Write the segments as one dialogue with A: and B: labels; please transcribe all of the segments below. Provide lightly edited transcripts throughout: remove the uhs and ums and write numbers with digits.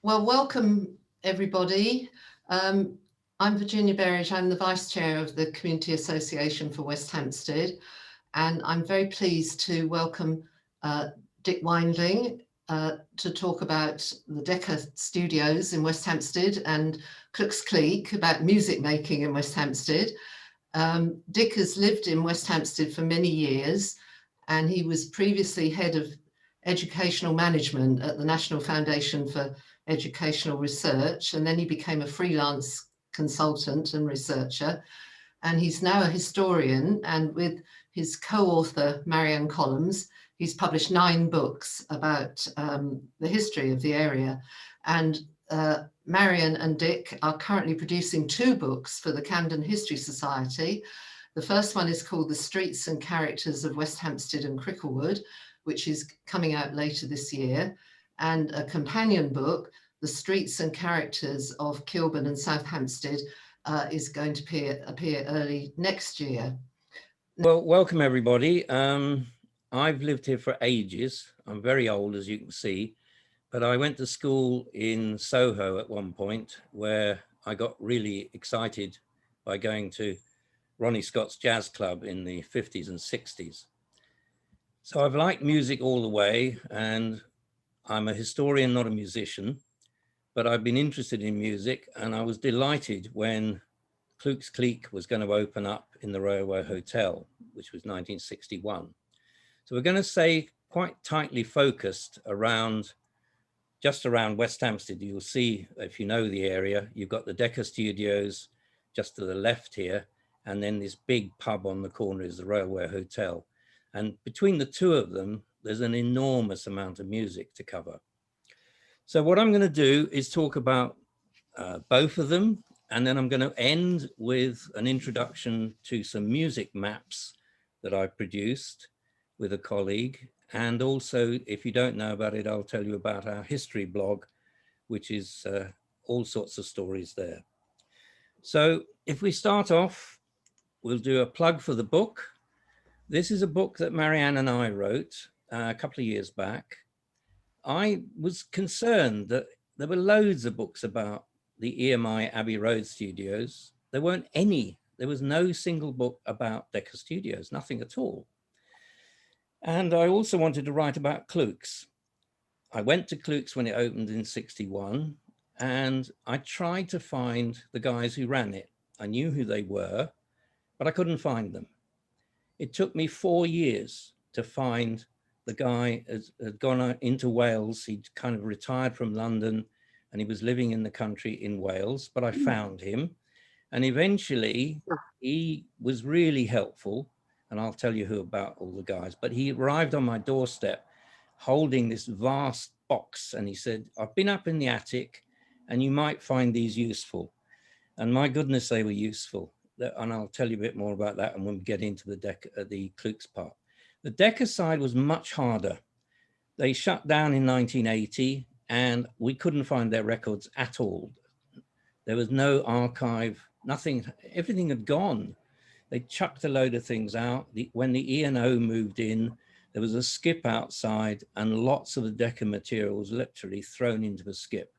A: Well, welcome everybody. I'm Virginia Berridge. I'm the Vice Chair of the Community Association for West Hampstead, and I'm very pleased to welcome Dick Weindling to talk about the Decca Studios in West Hampstead and Klooks Kleek about music making in West Hampstead. Dick has lived in West Hampstead for many years, and he was previously head of educational management at the National Foundation for Educational Research, and then he became a freelance consultant and researcher. And he's now a historian, and with his co-author Marianne Collins, he's published 9 books about the history of the area. And Marianne and Dick are currently producing 2 books for the Camden History Society. The first one is called The Streets and Characters of West Hampstead and Cricklewood, which is coming out later this year, and a companion book, The Streets and Characters of Kilburn and South Hampstead, is going to appear early next year.
B: Well, welcome everybody. I've lived here for ages. I'm very old, as you can see, but I went to school in Soho at one point where I got really excited by going to Ronnie Scott's jazz club in the 50s and 60s. So I've liked music all the way, and I'm a historian, not a musician, but I've been interested in music, and I was delighted when Klooks Kleek was going to open up in the Railway Hotel, which was 1961. So we're going to say quite tightly focused just around West Hampstead. You'll see, if you know the area, you've got the Decca Studios just to the left here, and then this big pub on the corner is the Railway Hotel. And between the two of them, there's an enormous amount of music to cover. So what I'm going to do is talk about both of them, and then I'm going to end with an introduction to some music maps that I produced with a colleague. And also, if you don't know about it, I'll tell you about our history blog, which is all sorts of stories there. So if we start off, we'll do a plug for the book. This is a book that Marianne and I wrote a couple of years back. I was concerned that there were loads of books about the EMI Abbey Road studios. There weren't any. There was no single book about Decca Studios, nothing at all. And I also wanted to write about Klooks. I went to Klooks when it opened in 61, and I tried to find the guys who ran it. I knew who they were, but I couldn't find them. It took me 4 years to find the guy had gone into Wales. He'd kind of retired from London and he was living in the country in Wales, but I found him. And eventually he was really helpful. And I'll tell you who about all the guys, but he arrived on my doorstep holding this vast box. And he said, I've been up in the attic and you might find these useful. And my goodness, they were useful. And I'll tell you a bit more about that and when we get into the Klooks part. The Decca side was much harder. They shut down in 1980 and we couldn't find their records at all. There was no archive, nothing, everything had gone. They chucked a load of things out. When the E&O moved in, there was a skip outside and lots of the Decca material was literally thrown into a skip.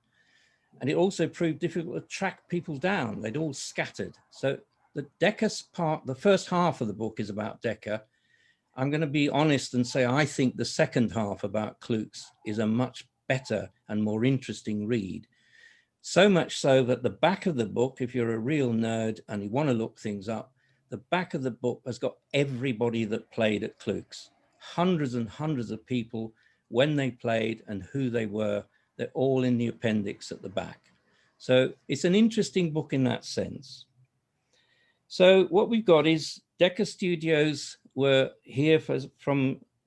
B: And it also proved difficult to track people down. They'd all scattered. So the Decca's part, the first half of the book is about Decca. I'm going to be honest and say I think the second half about Klooks is a much better and more interesting read. So much so that the back of the book, if you're a real nerd and you want to look things up, the back of the book has got everybody that played at Klooks. Hundreds and hundreds of people, when they played and who they were. They're all in the appendix at the back. So it's an interesting book in that sense. So what we've got is Decca Studios were here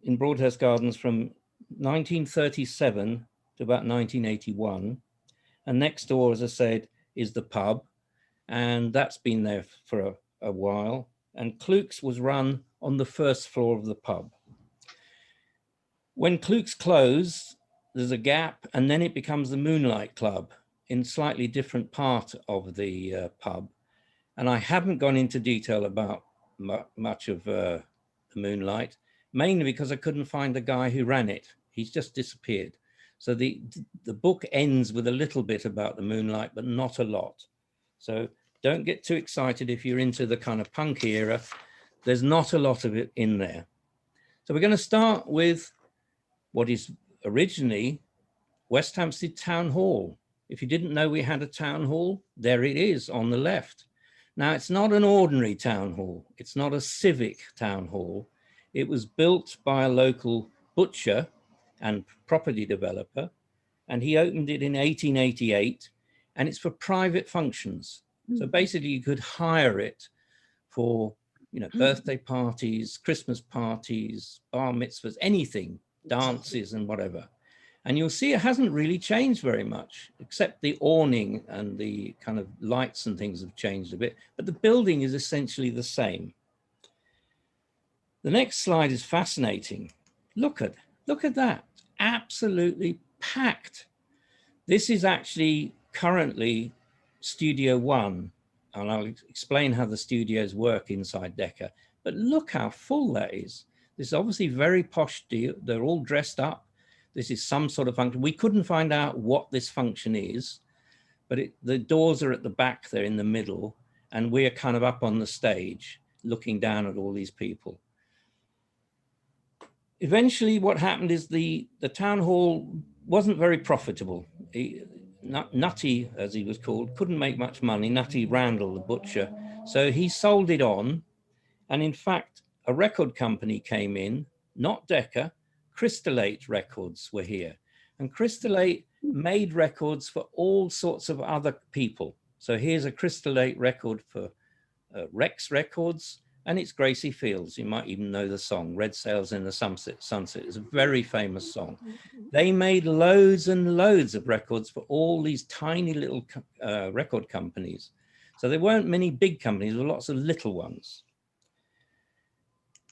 B: in Broadhurst Gardens from 1937 to about 1981. And next door, as I said, is the pub. And that's been there for a while. And Klooks was run on the first floor of the pub. When Klooks closed, there's a gap, and then it becomes the Moonlight Club in slightly different part of the pub. And I haven't gone into detail about much of the Moonlight, mainly because I couldn't find the guy who ran it. He's just disappeared. So the book ends with a little bit about the Moonlight, but not a lot. So don't get too excited if you're into the kind of punk era. There's not a lot of it in there. So we're going to start with what is originally West Hampstead Town Hall. If you didn't know we had a town hall, there it is on the left. Now, it's not an ordinary town hall. It's not a civic town hall. It was built by a local butcher and property developer, and he opened it in 1888, and it's for private functions. So basically you could hire it for, you know, birthday parties, Christmas parties, bar mitzvahs, anything, dances and whatever. And you'll see it hasn't really changed very much, except the awning and the kind of lights and things have changed a bit, but the building is essentially the same. The next slide is fascinating. Look at that, absolutely packed. This is actually currently Studio One, and I'll explain how the studios work inside Decca, but look how full that is. This is obviously very posh deal. They're all dressed up. This is some sort of function. We couldn't find out what this function is, but the doors are at the back there in the middle, and we're kind of up on the stage looking down at all these people. Eventually what happened is the town hall wasn't very profitable. Nutty, as he was called, couldn't make much money. Nutty Randall, the butcher. So he sold it on. And in fact, a record company came in, not Decca, Crystallate Records were here. And Crystallate made records for all sorts of other people. So here's a Crystallate record for Rex Records, and it's Gracie Fields. You might even know the song, Red Sails in the Sunset. It's a very famous song. They made loads and loads of records for all these tiny little record companies. So there weren't many big companies, there were lots of little ones.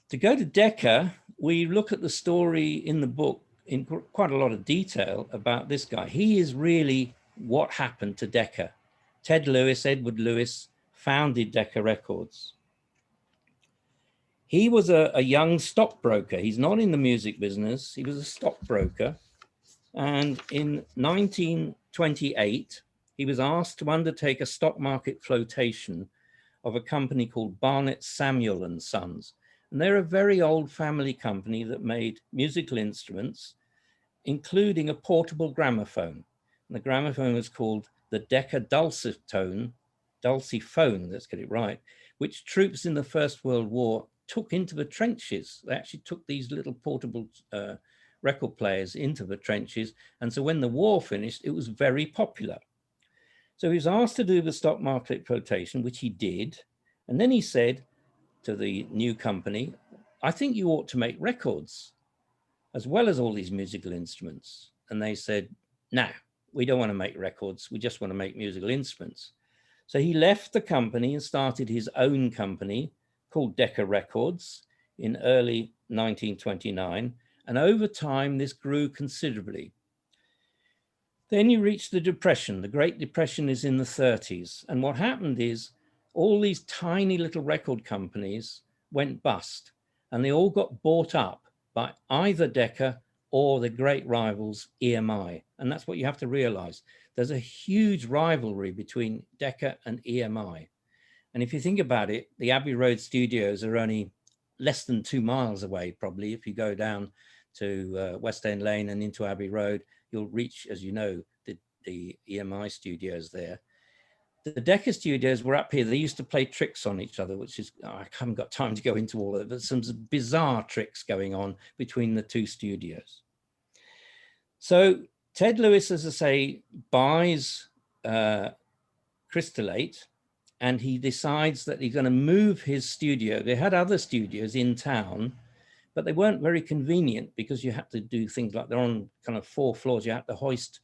B: To go to Decca, we look at the story in the book in quite a lot of detail about this guy. He is really what happened to Decca. Ted Lewis, Edward Lewis, founded Decca Records. He was a young stockbroker. He's not in the music business. He was a stockbroker. And in 1928, he was asked to undertake a stock market flotation of a company called Barnett Samuel and Sons. And they're a very old family company that made musical instruments, including a portable gramophone. And the gramophone was called the Decca Dulciphone, let's get it right, which troops in the First World War took into the trenches. They actually took these little portable record players into the trenches. And so when the war finished, it was very popular. So he was asked to do the stock market flotation, which he did. And then he said to the new company, I think you ought to make records as well as all these musical instruments. And they said, no, we don't want to make records. We just want to make musical instruments. So he left the company and started his own company called Decca Records in early 1929. And over time, this grew considerably. Then you reach the Depression. The Great Depression is in the 30s. And what happened is all these tiny little record companies went bust, and they all got bought up by either Decca or the great rivals EMI. And that's what you have to realize. There's a huge rivalry between Decca and EMI. And if you think about it, the Abbey Road studios are only less than 2 miles away, probably. If you go down to West End Lane and into Abbey Road, you'll reach, as you know, the EMI studios there. The Decca studios were up here. They used to play tricks on each other, which is, I haven't got time to go into all of it, but some bizarre tricks going on between the two studios. So Ted Lewis, as I say, buys Crystallate, and he decides that he's going to move his studio. They had other studios in town, but they weren't very convenient because you had to do things like they're on kind of 4 floors. You had to hoist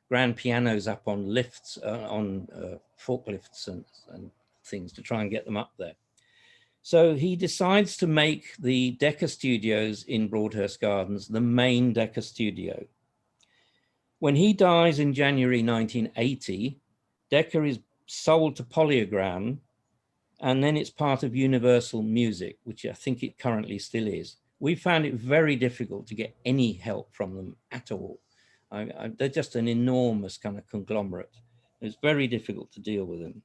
B: grand pianos up on lifts, on forklifts and things to try and get them up there. So he decides to make the Decca Studios in Broadhurst Gardens the main Decca studio. When he dies in January 1980, Decca is sold to Polyogram, and then it's part of Universal Music, which I think it currently still is. We found it very difficult to get any help from them at all. They're just an enormous kind of conglomerate. It's very difficult to deal with them.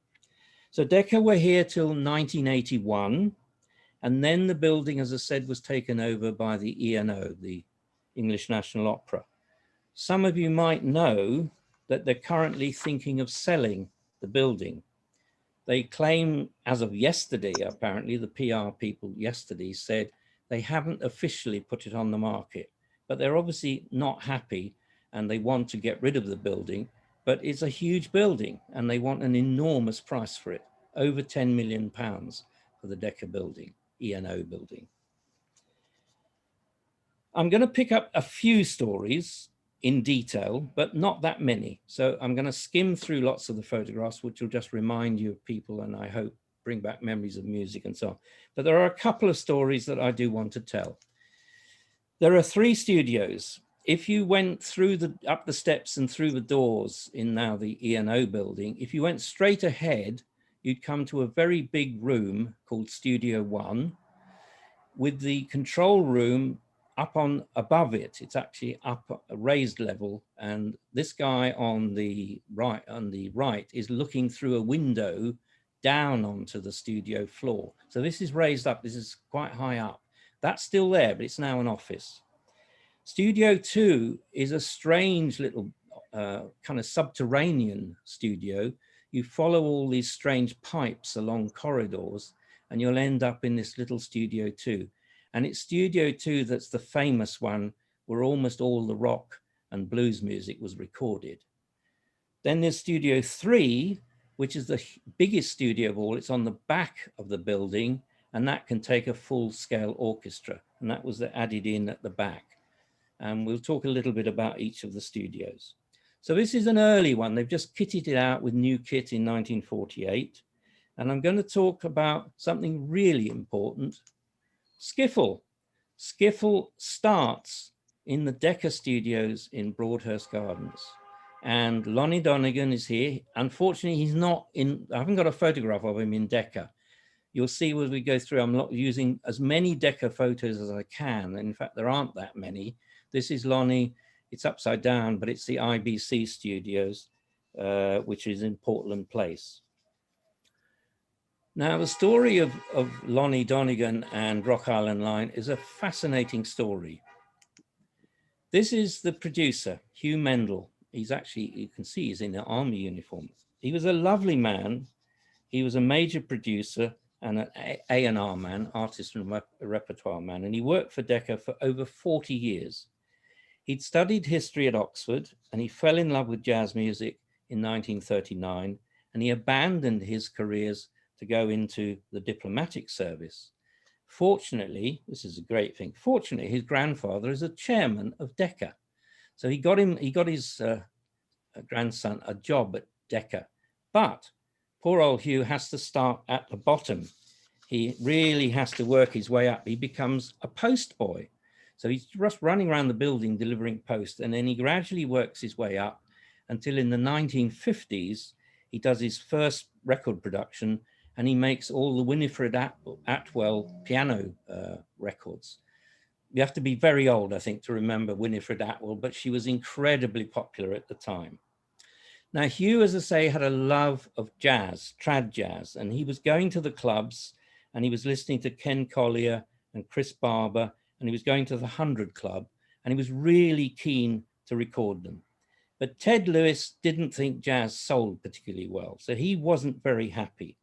B: So Decca were here till 1981. And then the building, as I said, was taken over by the ENO, the English National Opera. Some of you might know that they're currently thinking of selling the building. They claim, as of yesterday, apparently, the PR people yesterday said they haven't officially put it on the market, but they're obviously not happy and they want to get rid of the building, but it's a huge building and they want an enormous price for it, over £10 million for the Decca building, ENO building. I'm going to pick up a few stories in detail, but not that many. So I'm going to skim through lots of the photographs, which will just remind you of people and I hope bring back memories of music and so on. But there are a couple of stories that I do want to tell. There are 3 studios. If you went through up the steps and through the doors in now the ENO building, if you went straight ahead, you'd come to a very big room called Studio 1 with the control room up on above it. It's actually up a raised level, and this guy on the right is looking through a window down onto the studio floor. So this is raised up. This is quite high up. That's still there, but it's now an office. Studio 2 is a strange little kind of subterranean studio. You follow all these strange pipes along corridors and you'll end up in this little Studio 2. And it's Studio 2 that's the famous one where almost all the rock and blues music was recorded. Then there's Studio 3, which is the biggest studio of all. It's on the back of the building, and that can take a full-scale orchestra. And that was added in at the back. And we'll talk a little bit about each of the studios. So this is an early one. They've just kitted it out with new kit in 1948. And I'm going to talk about something really important. Skiffle. Skiffle starts in the Decca Studios in Broadhurst Gardens. And Lonnie Donegan is here. Unfortunately, he's not in, I haven't got a photograph of him in Decca. You'll see as we go through, I'm not using as many Decca photos as I can. In fact, there aren't that many. This is Lonnie. It's upside down, but it's the IBC Studios, which is in Portland Place. Now, the story of Lonnie Donegan and Rock Island Line is a fascinating story. This is the producer, Hugh Mendel. He's actually, you can see he's in an army uniform. He was a lovely man. He was a major producer and an A&R man, artist and repertoire man, and he worked for Decca for over 40 years. He'd studied history at Oxford and he fell in love with jazz music in 1939, and he abandoned his careers to go into the diplomatic service. Fortunately, this is a great thing, fortunately, his grandfather is a chairman of Decca. So he got his grandson a job at Decca, but poor old Hugh has to start at the bottom. He really has to work his way up. He becomes a post boy. So he's just running around the building delivering post, and then he gradually works his way up until in the 1950s, he does his first record production and he makes all the Winifred Atwell piano records. You have to be very old, I think, to remember Winifred Atwell, but she was incredibly popular at the time. Now, Hugh, as I say, had a love of jazz, trad jazz, and he was going to the clubs and he was listening to Ken Collier and Chris Barber, and he was going to the 100 Club, and he was really keen to record them. But Ted Lewis didn't think jazz sold particularly well, so he wasn't very happy.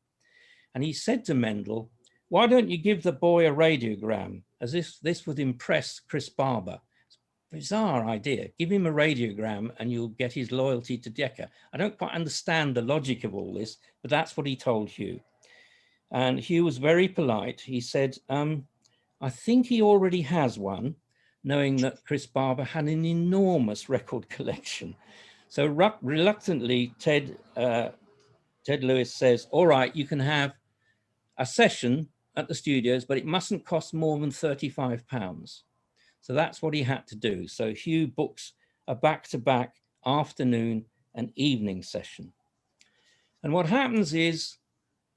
B: And he said to Mendel, why don't you give the boy a radiogram, as if this would impress Chris Barber? Bizarre idea. Give him a radiogram and you'll get his loyalty to Decca. I don't quite understand the logic of all this, but that's what he told Hugh. And Hugh was very polite. He said, I think he already has one, knowing that Chris Barber had an enormous record collection. So reluctantly, Ted Lewis says, all right, you can have a session at the studios, but it mustn't cost more than £35. So that's what he had to do. So Hugh books a back-to-back afternoon and evening session. And what happens is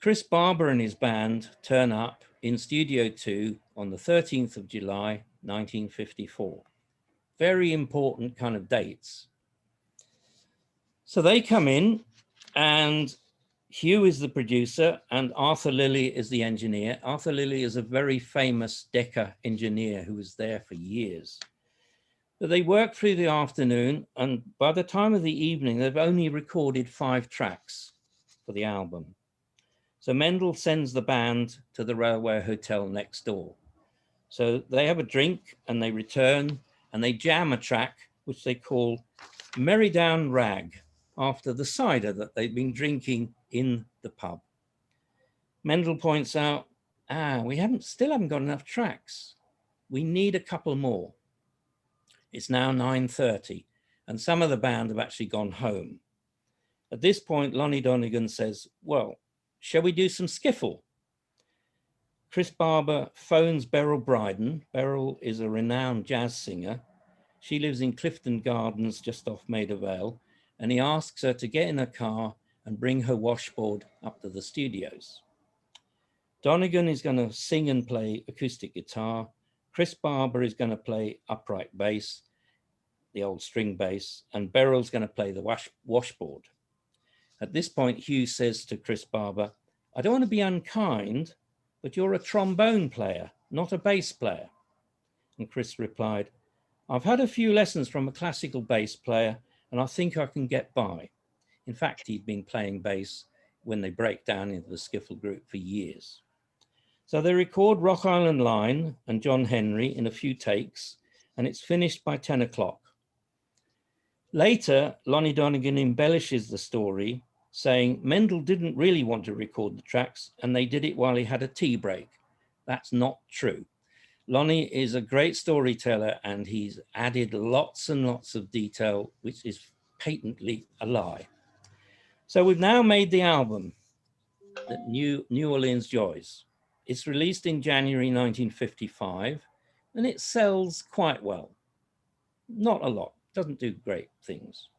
B: Chris Barber and his band turn up in Studio 2 on the 13th of July, 1954. Very important kind of dates. So they come in, and Hugh is the producer and Arthur Lilly is the engineer. Arthur Lilly is a very famous Decca engineer who was there for years. But they work through the afternoon, and by the time of the evening, they've only recorded 5 tracks for the album. So Mendel sends the band to the Railway Hotel next door. So they have a drink and they return and they jam a track, which they call Merry Down Rag, after the cider that they've been drinking in the pub. Mendel points out, we still haven't got enough tracks. We need a couple more. It's now 9:30 and some of the band have actually gone home. At this point, Lonnie Donegan says, well, shall we do some skiffle? Chris Barber phones Beryl Bryden. Beryl is a renowned jazz singer. She lives in Clifton Gardens, just off Maida Vale, and he asks her to get in a car and bring her washboard up to the studios. Donegan is going to sing and play acoustic guitar. Chris Barber is going to play upright bass, the old string bass, and Beryl's going to play the washboard. At this point, Hugh says to Chris Barber, I don't want to be unkind, but you're a trombone player, not a bass player. And Chris replied, I've had a few lessons from a classical bass player, and I think I can get by. In fact, he'd been playing bass when they break down into the skiffle group for years. So they record Rock Island Line and John Henry in a few takes, and it's finished by 10 o'clock. Later, Lonnie Donegan embellishes the story, saying Mendel didn't really want to record the tracks and they did it while he had a tea break. That's not true. Lonnie is a great storyteller and he's added lots and lots of detail, which is patently a lie. So we've now made the album, the New Orleans Joys. It's released in January 1955 and it sells quite well. Not a lot, doesn't do great things.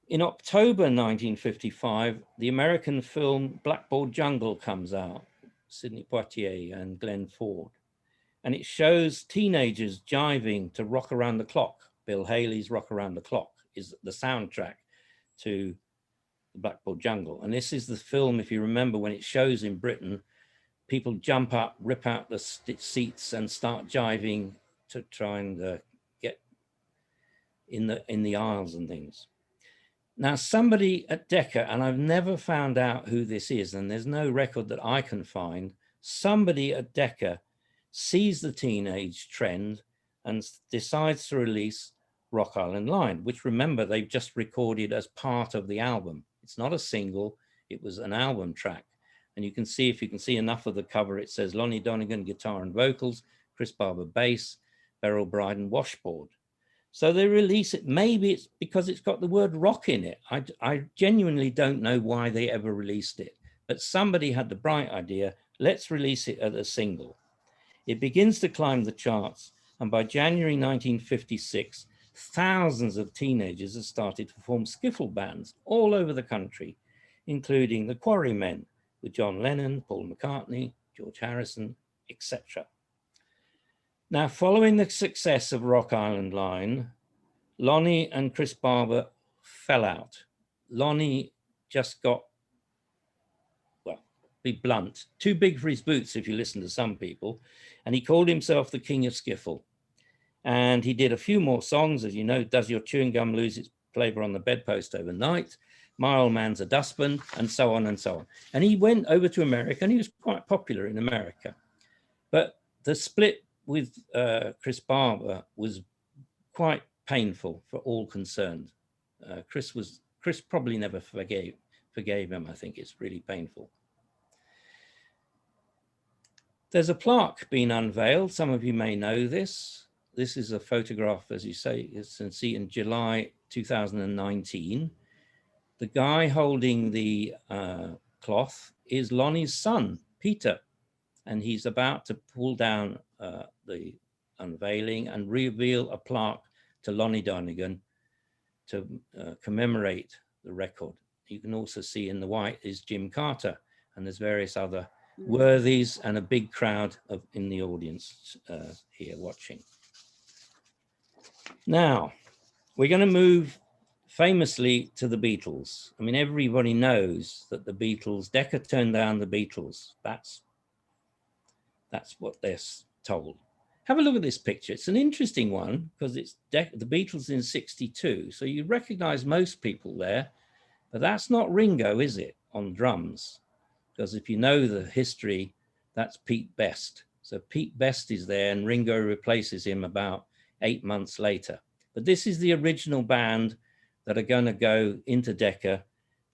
B: In October 1955, the American film Blackboard Jungle comes out, Sidney Poitier and Glenn Ford, and it shows teenagers jiving to Rock Around the Clock. Bill Haley's Rock Around the Clock is the soundtrack to the Blackboard Jungle. And this is the film, if you remember, when it shows in Britain, people jump up, rip out the seats and start jiving to try and get in the aisles and things. Now, somebody at Decca, and I've never found out who this is, and there's no record that I can find, somebody at Decca sees the teenage trend and decides to release Rock Island Line, which, remember, they've just recorded as part of the album. It's not a single, it was an album track. And you can see, if you can see enough of the cover, it says Lonnie Donegan, guitar and vocals, Chris Barber, bass, Beryl Bryden, washboard. So they release it. Maybe it's because it's got the word rock in it. I genuinely don't know why they ever released it, but somebody had the bright idea, let's release it as a single. It begins to climb the charts, and by January 1956, thousands of teenagers have started to form skiffle bands all over the country, including the Quarrymen with John Lennon, Paul McCartney, George Harrison, etc. Now, following the success of Rock Island Line, Lonnie and Chris Barber fell out. Lonnie just got, well, be blunt, too big for his boots if you listen to some people, and he called himself the King of Skiffle. And he did a few more songs, as you know, Does Your Chewing Gum Lose Its Flavor on the Bedpost Overnight, My Old Man's a Dustman, and so on and so on. And he went over to America, and he was quite popular in America. But the split with Chris Barber was quite painful for all concerned. Chris probably never forgave him. I think it's really painful. There's a plaque being unveiled. Some of you may know this. This is a photograph, as you say, you can see in July 2019. The guy holding the cloth is Lonnie's son, Peter, and he's about to pull down the unveiling and reveal a plaque to Lonnie Donegan to commemorate the record. You can also see in the white is Jim Carter, and there's various other worthies and a big crowd in the audience here watching. Now, We're going to move famously to the Beatles. I mean, everybody knows that the Beatles, Decca turned down the Beatles. That's what they're told. Have a look at this picture. It's an interesting one because it's the Beatles in 62. So you recognize most people there, but that's not Ringo, is it, on drums? Because if you know the history, that's Pete Best. So Pete Best is there and Ringo replaces him about 8 months later. But this is the original band that are going to go into Decca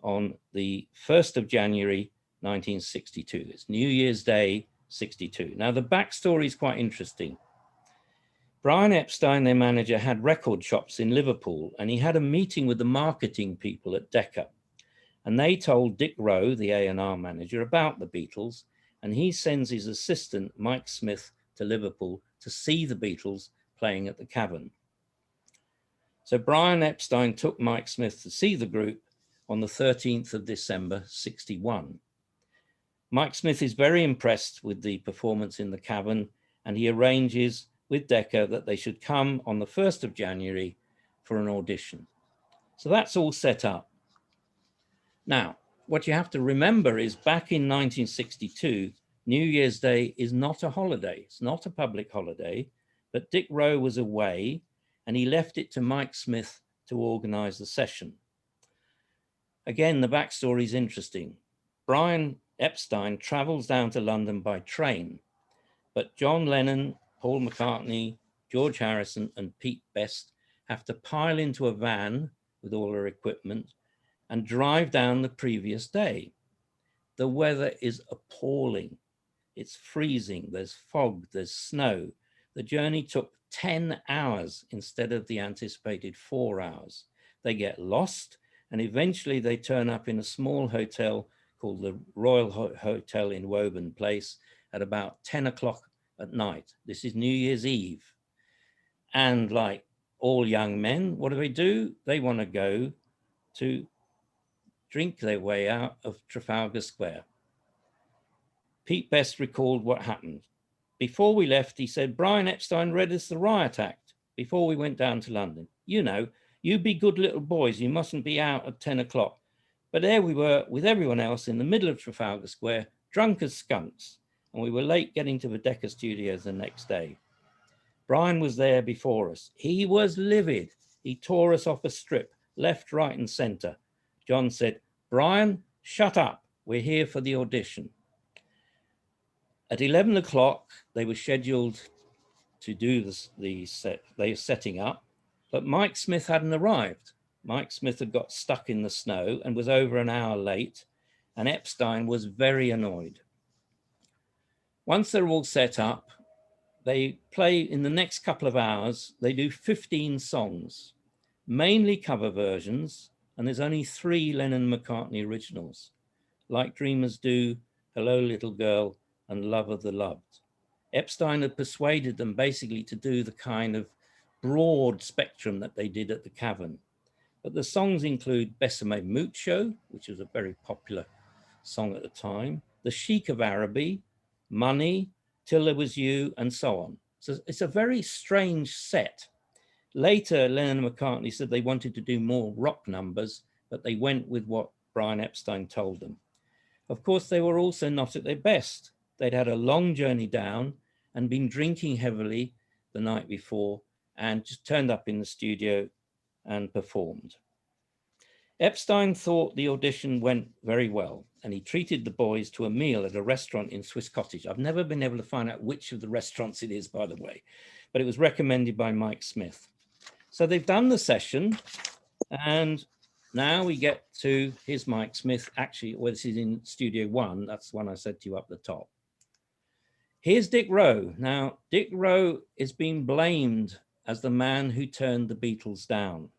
B: on the 1st of January, 1962. It's New Year's Day, 62. Now, the backstory is quite interesting. Brian Epstein, their manager, had record shops in Liverpool, and he had a meeting with the marketing people at Decca. And they told Dick Rowe, the A&R manager, about the Beatles, and he sends his assistant, Mike Smith, to Liverpool to see the Beatles playing at the Cavern. So Brian Epstein took Mike Smith to see the group on the 13th of December, 61. Mike Smith is very impressed with the performance in the Cavern, and he arranges with Decca that they should come on the 1st of January for an audition. So that's all set up. Now, what you have to remember is back in 1962, New Year's Day is not a holiday. It's not a public holiday, but Dick Rowe was away and he left it to Mike Smith to organize the session. Again, the backstory is interesting. Brian Epstein travels down to London by train, but John Lennon, Paul McCartney, George Harrison, and Pete Best have to pile into a van with all their equipment and drive down the previous day. The weather is appalling. It's freezing, there's fog, there's snow. The journey took 10 hours instead of the anticipated 4 hours. They get lost, and eventually they turn up in a small hotel called the Royal Hotel in Woburn Place at about 10 o'clock at night. This is New Year's Eve. And like all young men, what do? They want to go to drink their way out of Trafalgar Square. Pete Best recalled what happened. Before we left, he said, Brian Epstein read us the Riot Act before we went down to London. You know, you be good little boys, you mustn't be out at 10 o'clock. But there we were with everyone else in the middle of Trafalgar Square, drunk as skunks, and we were late getting to the Decca Studios the next day. Brian was there before us. He was livid. He tore us off a strip, left, right, and center. John said, Brian, shut up. We're here for the audition. At 11 o'clock, they were scheduled to do they were setting up, but Mike Smith hadn't arrived. Mike Smith had got stuck in the snow and was over an hour late, and Epstein was very annoyed. Once they're all set up, they play in the next couple of hours, they do 15 songs, mainly cover versions, and there's only 3 Lennon-McCartney originals, Like Dreamers Do, Hello Little Girl, and Love of the Loved. Epstein had persuaded them basically to do the kind of broad spectrum that they did at the Cavern. But the songs include Besame Mucho, which was a very popular song at the time, The Sheik of Araby, Money, Till There Was You, and so on. So it's a very strange set. Later, Lennon and McCartney said they wanted to do more rock numbers, but they went with what Brian Epstein told them. Of course, they were also not at their best. They'd had a long journey down and been drinking heavily the night before and just turned up in the studio and performed. Epstein thought the audition went very well, and he treated the boys to a meal at a restaurant in Swiss Cottage. I've never been able to find out which of the restaurants it is, by the way, but it was recommended by Mike Smith. So they've done the session, and now we get to his Mike Smith. Actually, well, this is in Studio 1. That's the one I said to you up the top. Here's Dick Rowe. Now, Dick Rowe is being blamed as the man who turned the Beatles down.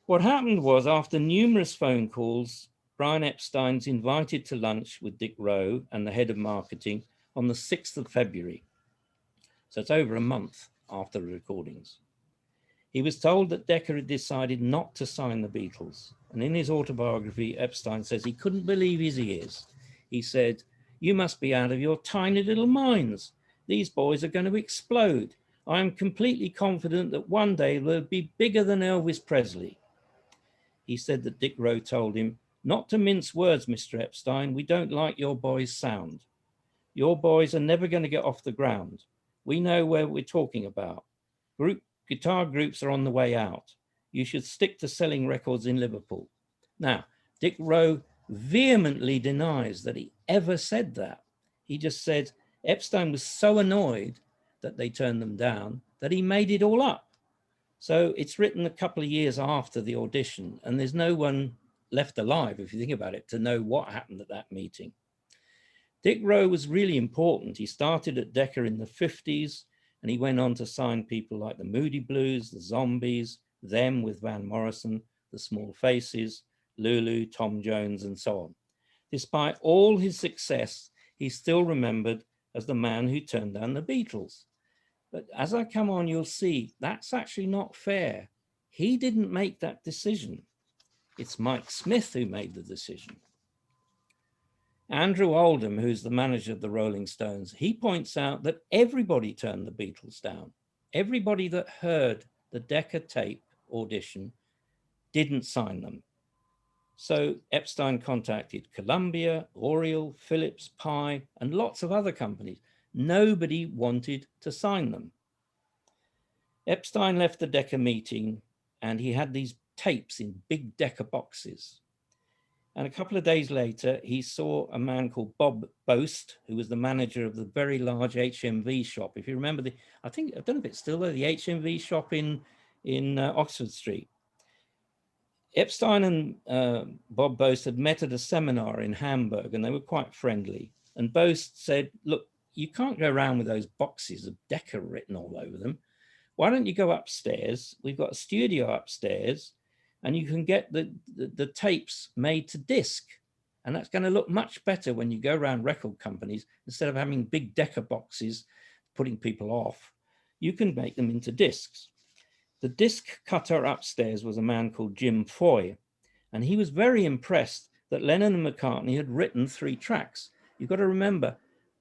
B: What happened was, after numerous phone calls, Brian Epstein's invited to lunch with Dick Rowe and the head of marketing on the 6th of February. So it's over a month after the recordings. He was told that Decca had decided not to sign the Beatles. And in his autobiography, Epstein says he couldn't believe his ears. He said, "You must be out of your tiny little minds. These boys are going to explode. I am completely confident that one day they'll be bigger than Elvis Presley. He said that Dick Rowe told him, not to mince words, Mr. Epstein, we don't like your boys' sound. Your boys are never going to get off the ground. We know where we're talking about. Guitar groups are on the way out. You should stick to selling records in Liverpool. Now, Dick Rowe vehemently denies that he ever said that. He just said Epstein was so annoyed that they turned them down that he made it all up. So it's written a couple of years after the audition, and there's no one left alive, if you think about it, to know what happened at that meeting. Dick Rowe was really important. He started at Decca in the 50s, and he went on to sign people like the Moody Blues, the Zombies, Them with Van Morrison, the Small Faces, Lulu, Tom Jones, and so on. Despite all his success, he's still remembered as the man who turned down the Beatles. But as I come on, you'll see that's actually not fair. He didn't make that decision. It's Mike Smith who made the decision. Andrew Oldham, who's the manager of the Rolling Stones, he points out that everybody turned the Beatles down. Everybody that heard the Decca tape audition didn't sign them. So Epstein contacted Columbia, Oriole, Philips, Pi, and lots of other companies. Nobody wanted to sign them. Epstein left the Decca meeting and he had these tapes in big Decca boxes. And a couple of days later, he saw a man called Bob Boast, who was the manager of the very large HMV shop. If you remember I don't know if it's still there, the HMV shop in Oxford Street. Epstein and Bob Boast had met at a seminar in Hamburg, and they were quite friendly. And Boast said, look, you can't go around with those boxes of Decca written all over them. Why don't you go upstairs? We've got a studio upstairs, and you can get the tapes made to disc. And that's going to look much better when you go around record companies. Instead of having big Decca boxes putting people off, you can make them into discs. The disc cutter upstairs was a man called Jim Foy, and he was very impressed that Lennon and McCartney had written 3 tracks. You've got to remember,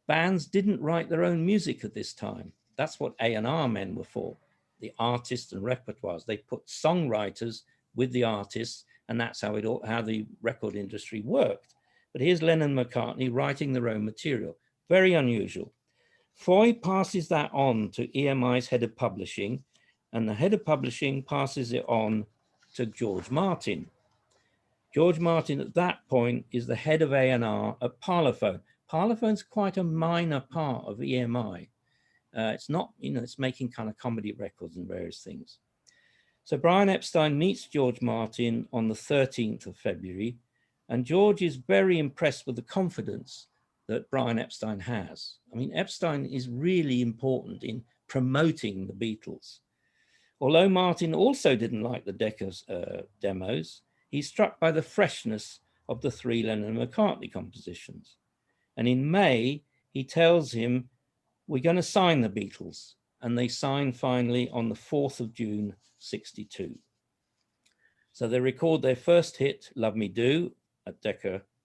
B: bands didn't write their own music at this time. That's what A&R men were for, the artists and repertoires. They put songwriters with the artists, and that's how the record industry worked. But here's Lennon and McCartney writing their own material. Very unusual. Foy passes that on to EMI's head of publishing, and the head of publishing passes it on to George Martin. George Martin at that point is the head of A&R at Parlophone. Parlophone's quite a minor part of EMI. It's not, it's making kind of comedy records and various things. So Brian Epstein meets George Martin on the 13th of February, and George is very impressed with the confidence that Brian Epstein has. I mean, Epstein is really important in promoting the Beatles. Although Martin also didn't like the Decca's demos, he's struck by the freshness of the 3 Lennon and McCartney compositions. And in May, he tells him, we're going to sign the Beatles. And they sign finally on the 4th of June, 62. So they record their first hit, Love Me Do, at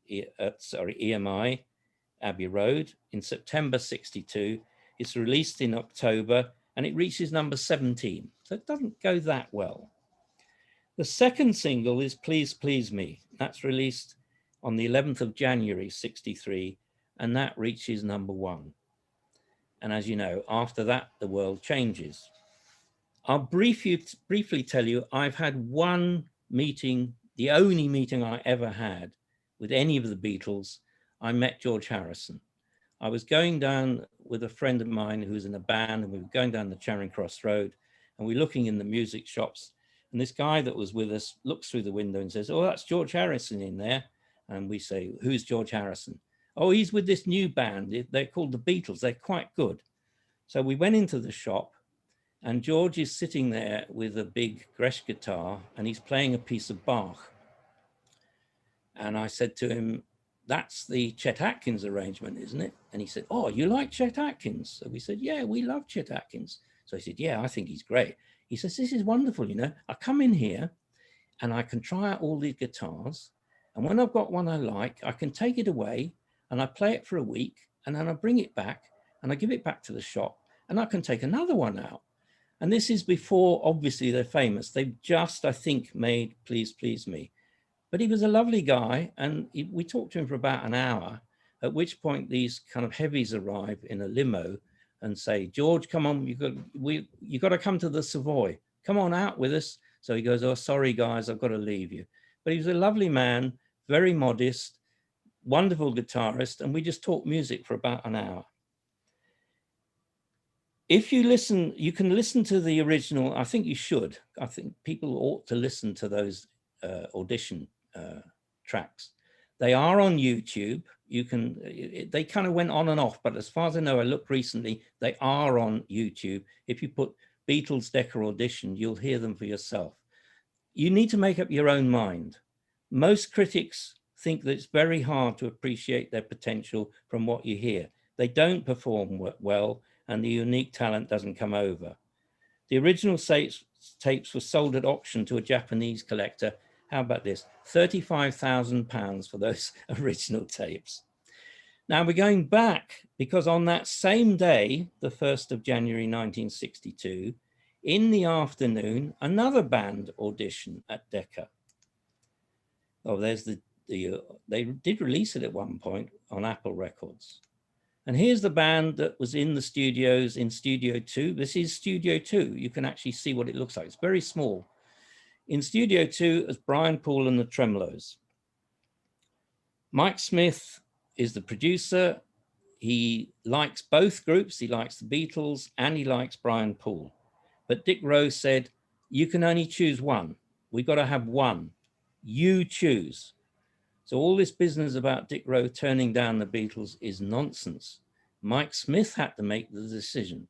B: EMI, Abbey Road, in September 62. It's released in October, and it reaches number 17. So it doesn't go that well. The second single is Please Please Me. That's released on the 11th of January, 63, and that reaches number 1. And as you know, after that, the world changes. I'll briefly tell you, I've had one meeting, the only meeting I ever had with any of the Beatles. I met George Harrison. I was going down with a friend of mine who was in a band, and we were going down the Charing Cross Road, and we're looking in the music shops, and this guy that was with us looks through the window and says, oh, that's George Harrison in there. And we say, who's George Harrison? Oh, he's with this new band. They're called the Beatles. They're quite good. So we went into the shop, and George is sitting there with a big Gretsch guitar, and he's playing a piece of Bach. And I said to him, that's the Chet Atkins arrangement, isn't it? And he said, oh, you like Chet Atkins? So we said, yeah, we love Chet Atkins. So he said, yeah, I think he's great. He says, this is wonderful, I come in here and I can try out all these guitars. And when I've got one I like, I can take it away and I play it for a week, and then I bring it back and I give it back to the shop, and I can take another one out. And this is before, obviously, they're famous. They've just, I think, made Please Please Me. But he was a lovely guy, and we talked to him for about an hour, at which point these kind of heavies arrive in a limo and say, George, come on, you got to come to the Savoy. Come on out with us. So he goes, oh, sorry, guys, I've got to leave you. But he was a lovely man, very modest, wonderful guitarist, and we just talked music for about an hour. If you listen, you can listen to the original. I think you should. I think people ought to listen to those audition tracks. They are on YouTube. You can, they kind of went on and off, but as far as I know, I looked recently, they are on YouTube. If you put Beatles Decca audition, you'll hear them for yourself. You need to make up your own mind. Most critics think that it's very hard to appreciate their potential from what you hear. They don't perform well, and the unique talent doesn't come over. The original tapes were sold at auction to a Japanese collector. How about this? £35,000 for those original tapes. Now we're going back because on that same day, the 1st of January 1962, in the afternoon, another band audition at Decca. Oh, there's they did release it at one point on Apple Records. And here's the band that was in the studios in Studio 2. This is Studio 2. You can actually see what it looks like. It's very small. In Studio 2 is Brian Poole and the Tremolos. Mike Smith is the producer. He likes both groups. He likes the Beatles and he likes Brian Poole. But Dick Rowe said, you can only choose one. We've got to have one. You choose. So all this business about Dick Rowe turning down the Beatles is nonsense. Mike Smith had to make the decision.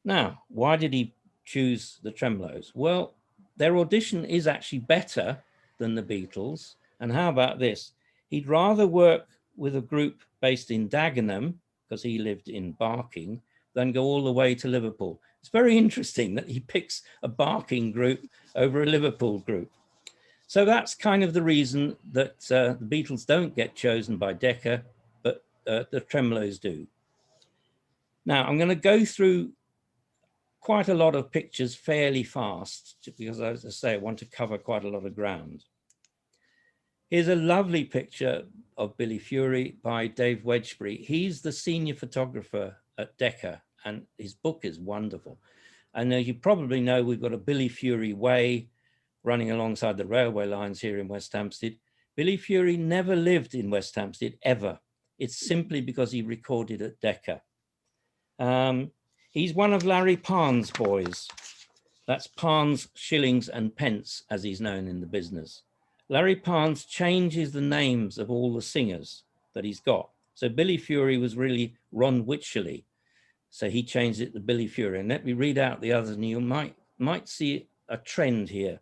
B: Now, why did he choose the Tremolos? Well, their audition is actually better than the Beatles. And how about this? He'd rather work with a group based in Dagenham, because he lived in Barking, than go all the way to Liverpool. It's very interesting that he picks a Barking group over a Liverpool group. So that's kind of the reason that the Beatles don't get chosen by Decca, but the Tremolos do. Now, I'm going to go through quite a lot of pictures fairly fast, because as I say, I want to cover quite a lot of ground. Here's a lovely picture of Billy Fury by Dave Wedgbury. He's the senior photographer at Decca, and his book is wonderful. And as you probably know, we've got a Billy Fury Way running alongside the railway lines here in West Hampstead. Billy Fury never lived in West Hampstead, ever. It's simply because he recorded at Decca. He's one of Larry Parnes' boys. That's Parnes, Shillings and Pence, as he's known in the business. Larry Parnes changes the names of all the singers that he's got. So Billy Fury was really Ron Wycherley. So he changed it to Billy Fury. And let me read out the others, and you might see a trend here.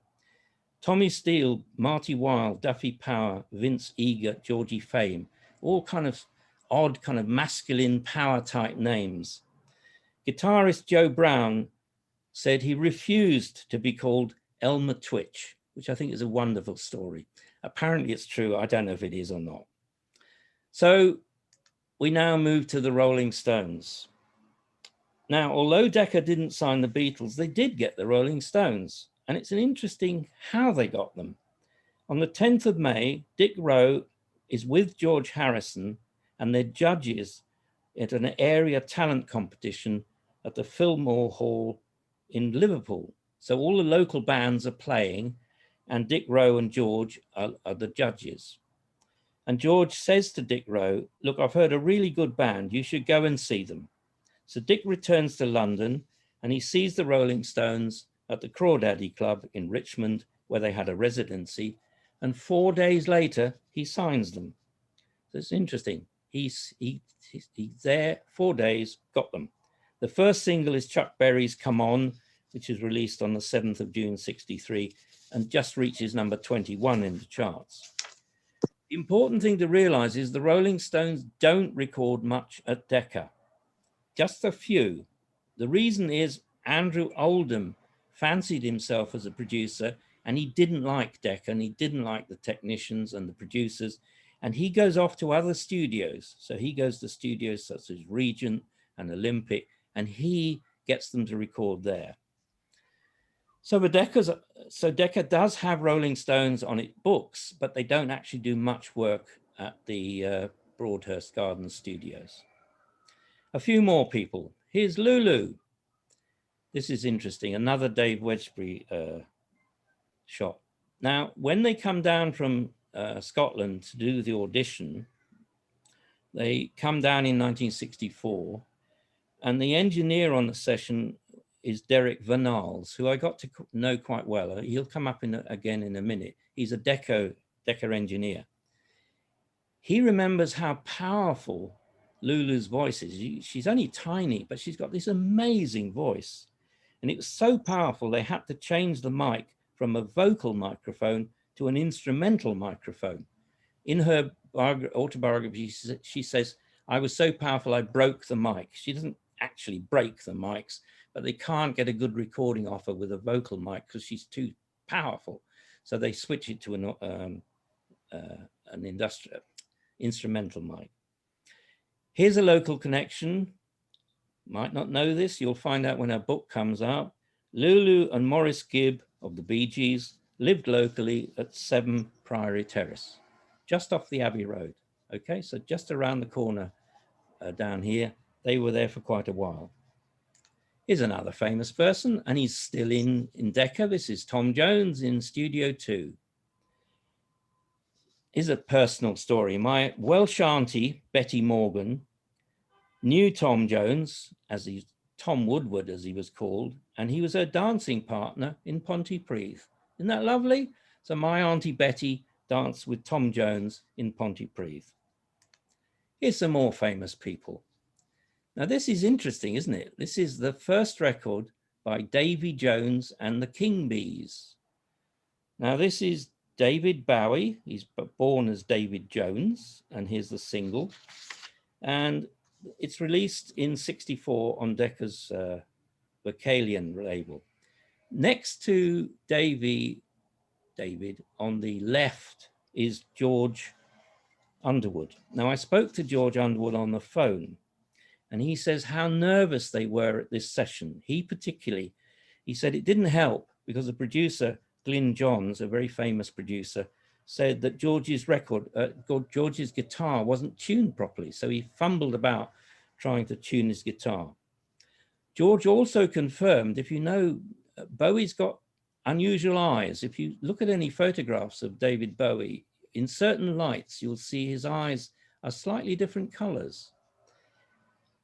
B: Tommy Steele, Marty Wilde, Duffy Power, Vince Eager, Georgie Fame, all kind of odd, kind of masculine power type names. Guitarist Joe Brown said he refused to be called Elmer Twitch, which I think is a wonderful story. Apparently it's true. I don't know if it is or not. So we now move to the Rolling Stones. Now, although Decca didn't sign the Beatles, they did get the Rolling Stones. And it's an interesting how they got them. On the 10th of May, Dick Rowe is with George Harrison and their judges at an area talent competition at the Fillmore Hall in Liverpool. So all the local bands are playing and Dick Rowe and George are the judges. And George says to Dick Rowe, look, I've heard a really good band. You should go and see them. So Dick returns to London and he sees the Rolling Stones at the Crawdaddy Club in Richmond, where they had a residency. And 4 days later, he signs them. So it's interesting. He's there 4 days, got them. The first single is Chuck Berry's Come On, which is released on the 7th of June, 63, and just reaches number 21 in the charts. The important thing to realize is the Rolling Stones don't record much at Decca, just a few. The reason is Andrew Oldham fancied himself as a producer and he didn't like Decca and he didn't like the technicians and the producers, and he goes off to other studios. So he goes to studios such as Regent and Olympic, and he gets them to record there. So Decca does have Rolling Stones on its books, but they don't actually do much work at the Broadhurst Gardens studios. A few more people. Here's Lulu. This is interesting. Another Dave Wedgbury shot. Now, when they come down from Scotland to do the audition, they come down in 1964, and the engineer on the session is Derek Vernals, who I got to know quite well. He'll come up again in a minute. He's a Decca engineer. He remembers how powerful Lulu's voice is. She's only tiny, but she's got this amazing voice. And it was so powerful, they had to change the mic from a vocal microphone to an instrumental microphone. In her autobiography, she says, "I was so powerful, I broke the mic." She doesn't actually break the mics, but they can't get a good recording off her with a vocal mic because she's too powerful. So they switch it to an instrumental mic. Here's a local connection. Might not know this. You'll find out when her book comes out. Lulu and Maurice Gibb of the Bee Gees lived locally at 7 Priory Terrace, just off the Abbey Road. Okay, so just around the corner down here. They were there for quite a while. Here's another famous person, and he's still in Decca. This is Tom Jones in Studio 2. Here's a personal story. My Welsh auntie, Betty Morgan, knew Tom Jones, Tom Woodward, as he was called, and he was her dancing partner in Pontypridd. Isn't that lovely? So my auntie Betty danced with Tom Jones in Pontypridd. Here's some more famous people. Now this is interesting, isn't it? This is the first record by Davy Jones and the King Bees. Now this is David Bowie. He's born as David Jones, and here's the single. And it's released in '64 on Decca's Vocalion label. Next to David on the left is George Underwood. Now I spoke to George Underwood on the phone, and he says how nervous they were at this session. He particularly, he said it didn't help because the producer, Glyn Johns, a very famous producer, said that George's guitar wasn't tuned properly. So he fumbled about trying to tune his guitar. George also confirmed, if you know, Bowie's got unusual eyes. If you look at any photographs of David Bowie, in certain lights, you'll see his eyes are slightly different colors.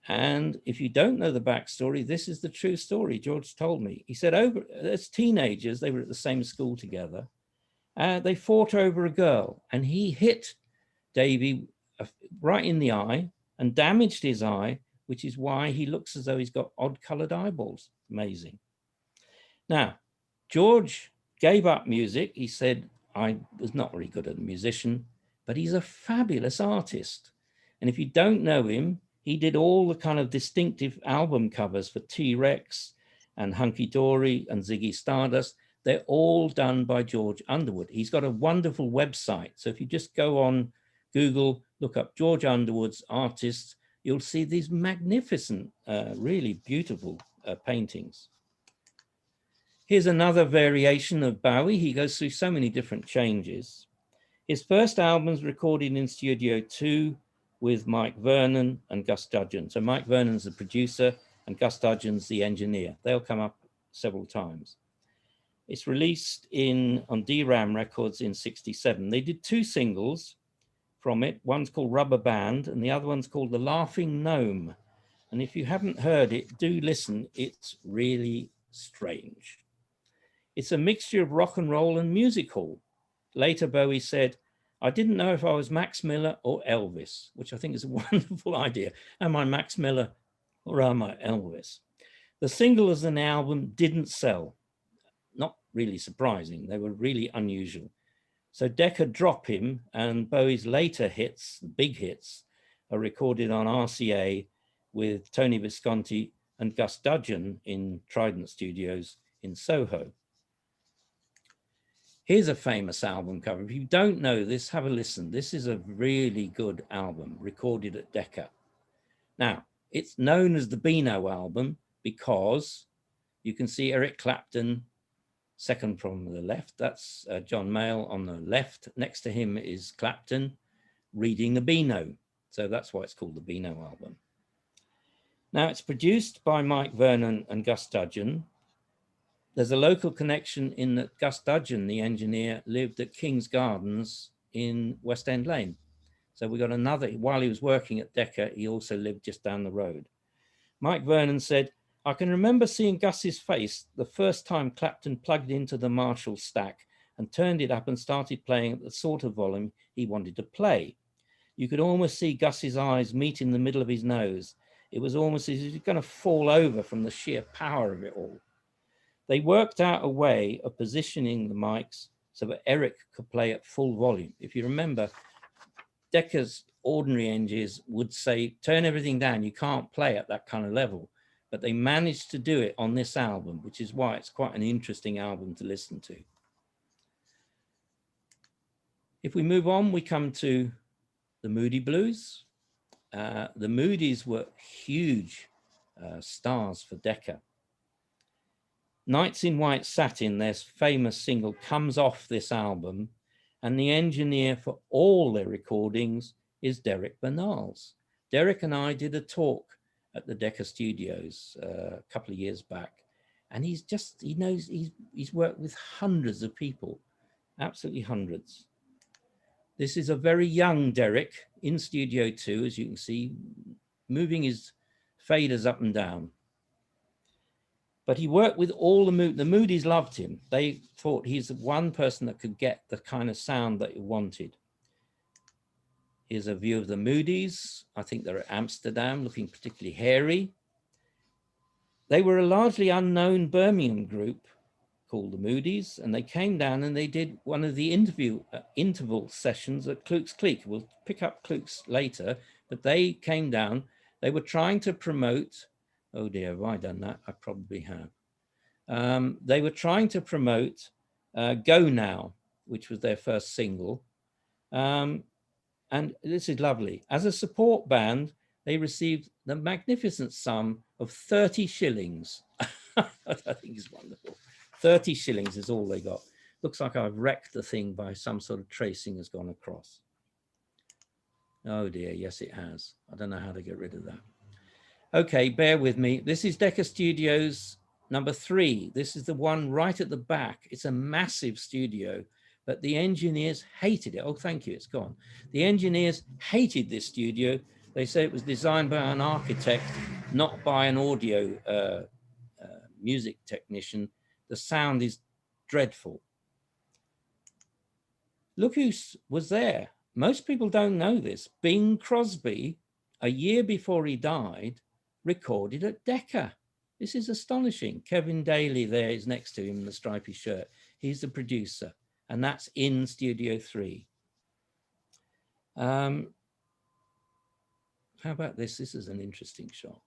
B: And if you don't know the backstory, this is the true story. George told me. He said, as teenagers, they were at the same school together. They fought over a girl, and he hit Davy right in the eye and damaged his eye, which is why he looks as though he's got odd colored eyeballs. Amazing. Now, George gave up music. He said, I was not very good as a musician, but he's a fabulous artist. And if you don't know him, he did all the kind of distinctive album covers for T-Rex and Hunky Dory and Ziggy Stardust. They're all done by George Underwood. He's got a wonderful website. So if you just go on Google, look up George Underwood's artists, you'll see these magnificent, really beautiful paintings. Here's another variation of Bowie. He goes through so many different changes. His first album's recorded in Studio 2 with Mike Vernon and Gus Dudgeon. So Mike Vernon's the producer and Gus Dudgeon's the engineer. They'll come up several times. It's released on DRAM Records in '67. They did 2 singles from it. One's called Rubber Band and the other one's called The Laughing Gnome. And if you haven't heard it, do listen. It's really strange. It's a mixture of rock and roll and music hall. Later, Bowie said, I didn't know if I was Max Miller or Elvis, which I think is a wonderful idea. Am I Max Miller or am I Elvis? The single as an album didn't sell. Not really surprising. They were really unusual. So Decca dropped him, and Bowie's later hits, big hits, are recorded on RCA with Tony Visconti and Gus Dudgeon in Trident Studios in Soho. Here's a famous album cover. If you don't know this, have a listen. This is a really good album recorded at Decca. Now, It's known as the Beano album because you can see Eric Clapton, second from the left. That's John Mayall on the left. Next to him is Clapton reading the Beano. So that's why it's called the Beano album. Now it's produced by Mike Vernon and Gus Dudgeon. There's a local connection in that Gus Dudgeon, the engineer, lived at King's Gardens in West End Lane. So we got another, while he was working at Decca, he also lived just down the road. Mike Vernon said, I can remember seeing Gus's face the first time Clapton plugged into the Marshall stack and turned it up and started playing at the sort of volume he wanted to play. You could almost see Gus's eyes meet in the middle of his nose. It was almost as if he was going to fall over from the sheer power of it all. They worked out a way of positioning the mics so that Eric could play at full volume. If you remember, Decca's ordinary engineers would say, turn everything down, you can't play at that kind of level. But they managed to do it on this album, which is why it's quite an interesting album to listen to. If we move on, we come to the Moody Blues. The Moodies were huge stars for Decca. Nights in White Satin, their famous single, comes off this album, and the engineer for all their recordings is Derek Bernals. Derek and I did a talk at the Decca Studios a couple of years back, and he's worked with hundreds of people, absolutely hundreds. This is a very young Derek in Studio 2, as you can see, moving his faders up and down. But he worked with all the Moodies loved him. They thought he's the one person that could get the kind of sound that he wanted. Here's a view of the Moodies. I think they're at Amsterdam, looking particularly hairy. They were a largely unknown Birmingham group called the Moodies, and they came down and they did one of the interval sessions at Klooks Kleek. We'll pick up Klooks later, but they came down. They were trying to promote, oh dear, have I done that? I probably have. They were trying to promote Go Now, which was their first single. And this is lovely. As a support band, they received the magnificent sum of 30 shillings. I think it's wonderful. 30 shillings is all they got. Looks like I've wrecked the thing by some sort of tracing has gone across. Oh dear, yes it has. I don't know how to get rid of that. Okay, bear with me. This is Decca Studios number 3. This is the one right at the back. It's a massive studio, but the engineers hated it. Oh, thank you, it's gone. The engineers hated this studio. They say it was designed by an architect, not by an audio music technician. The sound is dreadful. Look who was there. Most people don't know this. Bing Crosby, a year before he died, recorded at Decca. This is astonishing. Kevin Daly there is next to him in the stripy shirt. He's the producer, and that's in Studio 3. How about this? This is an interesting shot.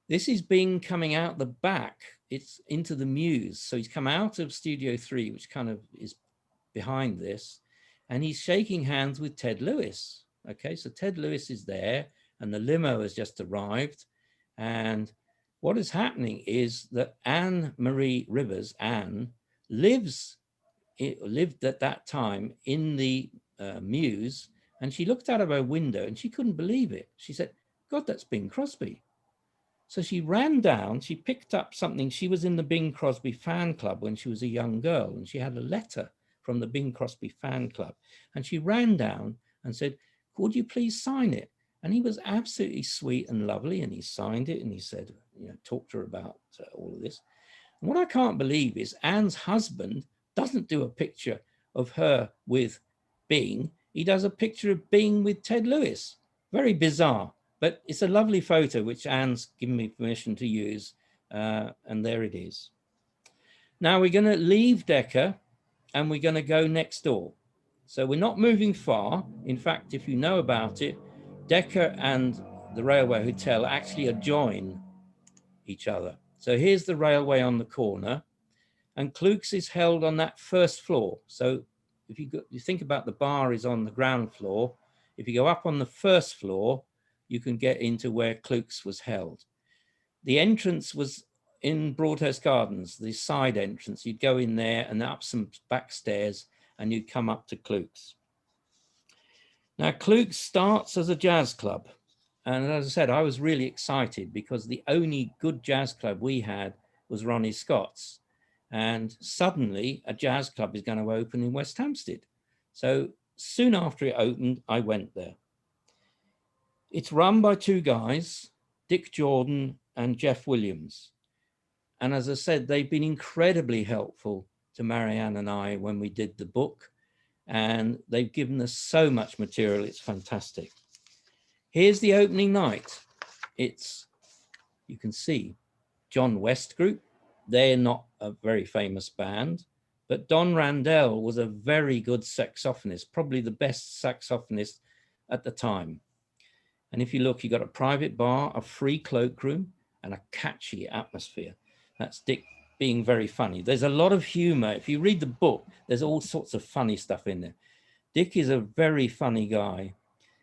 B: This is Bing coming out the back. It's into the Muse. So he's come out of Studio 3, which kind of is behind this, and he's shaking hands with Ted Lewis. Okay, so Ted Lewis is there, and the limo has just arrived. And what is happening is that Anne Marie Rivers, Anne, lived at that time in the Muse, and she looked out of her window and she couldn't believe it. She said, God, that's Bing Crosby. So she ran down, she picked up something. She was in the Bing Crosby fan club when she was a young girl, and she had a letter from the Bing Crosby fan club. And she ran down and said, would you please sign it? And he was absolutely sweet and lovely, and he signed it, and he said, you know, talked to her about all of this. And what I can't believe is Anne's husband doesn't do a picture of her with Bing. He does a picture of Bing with Ted Lewis. Very bizarre. But it's a lovely photo, which Anne's given me permission to use. And there it is. Now we're going to leave Decca and we're going to go next door. So we're not moving far. In fact, if you know about it, Decca and the Railway Hotel actually adjoin each other. So here's the railway on the corner, and Klooks is held on that first floor. So if you think about the bar is on the ground floor, if you go up on the first floor, you can get into where Klooks was held. The entrance was in Broadhurst Gardens, the side entrance. You'd go in there and up some back stairs and you'd come up to Klooks. Now, Klooks starts as a jazz club. And as I said, I was really excited because the only good jazz club we had was Ronnie Scott's. And suddenly a jazz club is going to open in West Hampstead. So soon after it opened, I went there. It's run by two guys, Dick Jordan and Jeff Williams. And as I said, they've been incredibly helpful to Marianne and I when we did the book. And they've given us so much material, it's fantastic. Here's the opening night. It's, you can see, John West Group. They're not a very famous band, but Don Randell was a very good saxophonist, probably the best saxophonist at the time. And if you look, you got a private bar, a free cloakroom, and a catchy atmosphere. That's Dick being very funny. There's a lot of humor. If you read the book, there's all sorts of funny stuff in there. Dick is a very funny guy,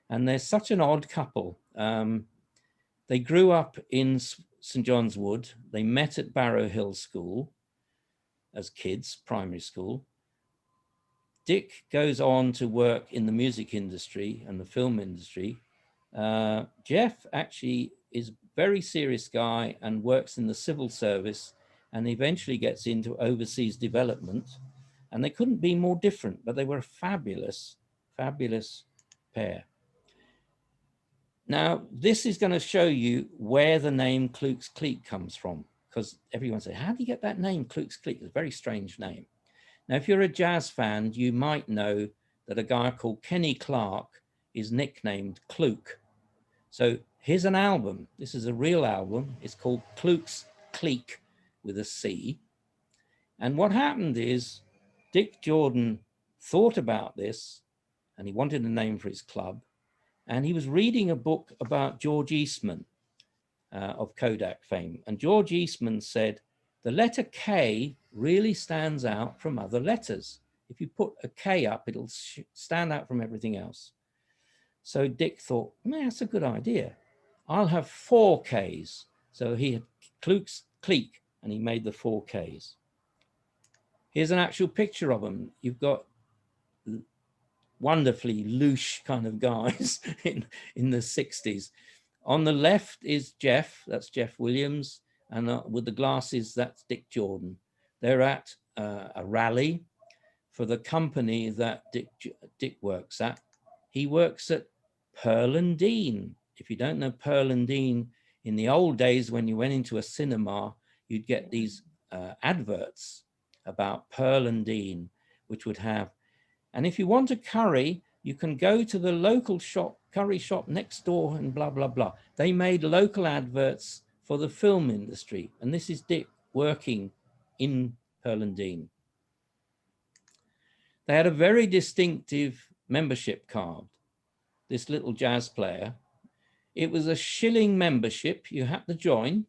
B: and they're such an odd couple. They grew up in St. John's Wood. They met at Barrow Hill School as kids, primary school. Dick goes on to work in the music industry and the film industry. Jeff actually is a very serious guy and works in the civil service and eventually gets into overseas development. And they couldn't be more different, but they were a fabulous, fabulous pair. Now, this is going to show you where the name Klooks Kleek comes from, because everyone said, how do you get that name, Klooks Kleek? It's a very strange name. Now, if you're a jazz fan, you might know that a guy called Kenny Clarke is nicknamed Klook. So here's an album. This is a real album. It's called Klooks Kleek with a C. And what happened is Dick Jordan thought about this and he wanted a name for his club. And he was reading a book about George Eastman of Kodak fame. And George Eastman said, the letter K really stands out from other letters. If you put a K up, it'll stand out from everything else. So Dick thought, man, that's a good idea. I'll have 4 Ks. So he had Klooks Kleek, and he made the 4 Ks. Here's an actual picture of them. You've got wonderfully louche kind of guys in the 60s. On the left is Jeff, that's Jeff Williams, and with the glasses, that's Dick Jordan. They're at a rally for the company that Dick works at. He works at Pearl and Dean. If you don't know Pearl and Dean, in the old days when you went into a cinema, you'd get these adverts about Pearl and Dean, which would have, and if you want a curry, you can go to the local shop, curry shop next door and blah, blah, blah. They made local adverts for the film industry. And this is Dick working in Pearl and Dean. They had a very distinctive membership card, this little jazz player. It was a shilling membership. You had to join,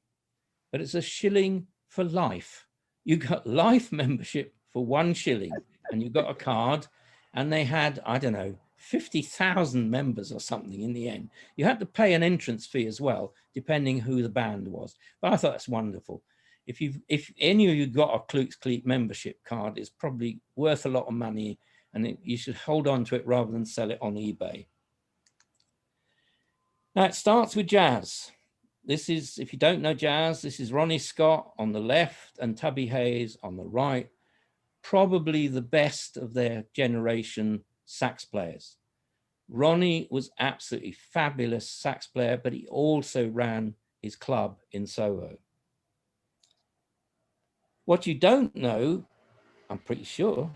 B: but it's a shilling for life. You got life membership for 1 shilling and you got a card. And they had, I don't know, 50,000 members or something in the end. You had to pay an entrance fee as well, depending who the band was. But I thought that's wonderful. If any of you got a Klooks Kleek membership card, it's probably worth a lot of money, and you should hold on to it rather than sell it on eBay. Now it starts with jazz. This is, if you don't know jazz, this is Ronnie Scott on the left and Tubby Hayes on the right. Probably the best of their generation sax players. Ronnie was absolutely fabulous sax player, but he also ran his club in Soho. What you don't know, I'm pretty sure,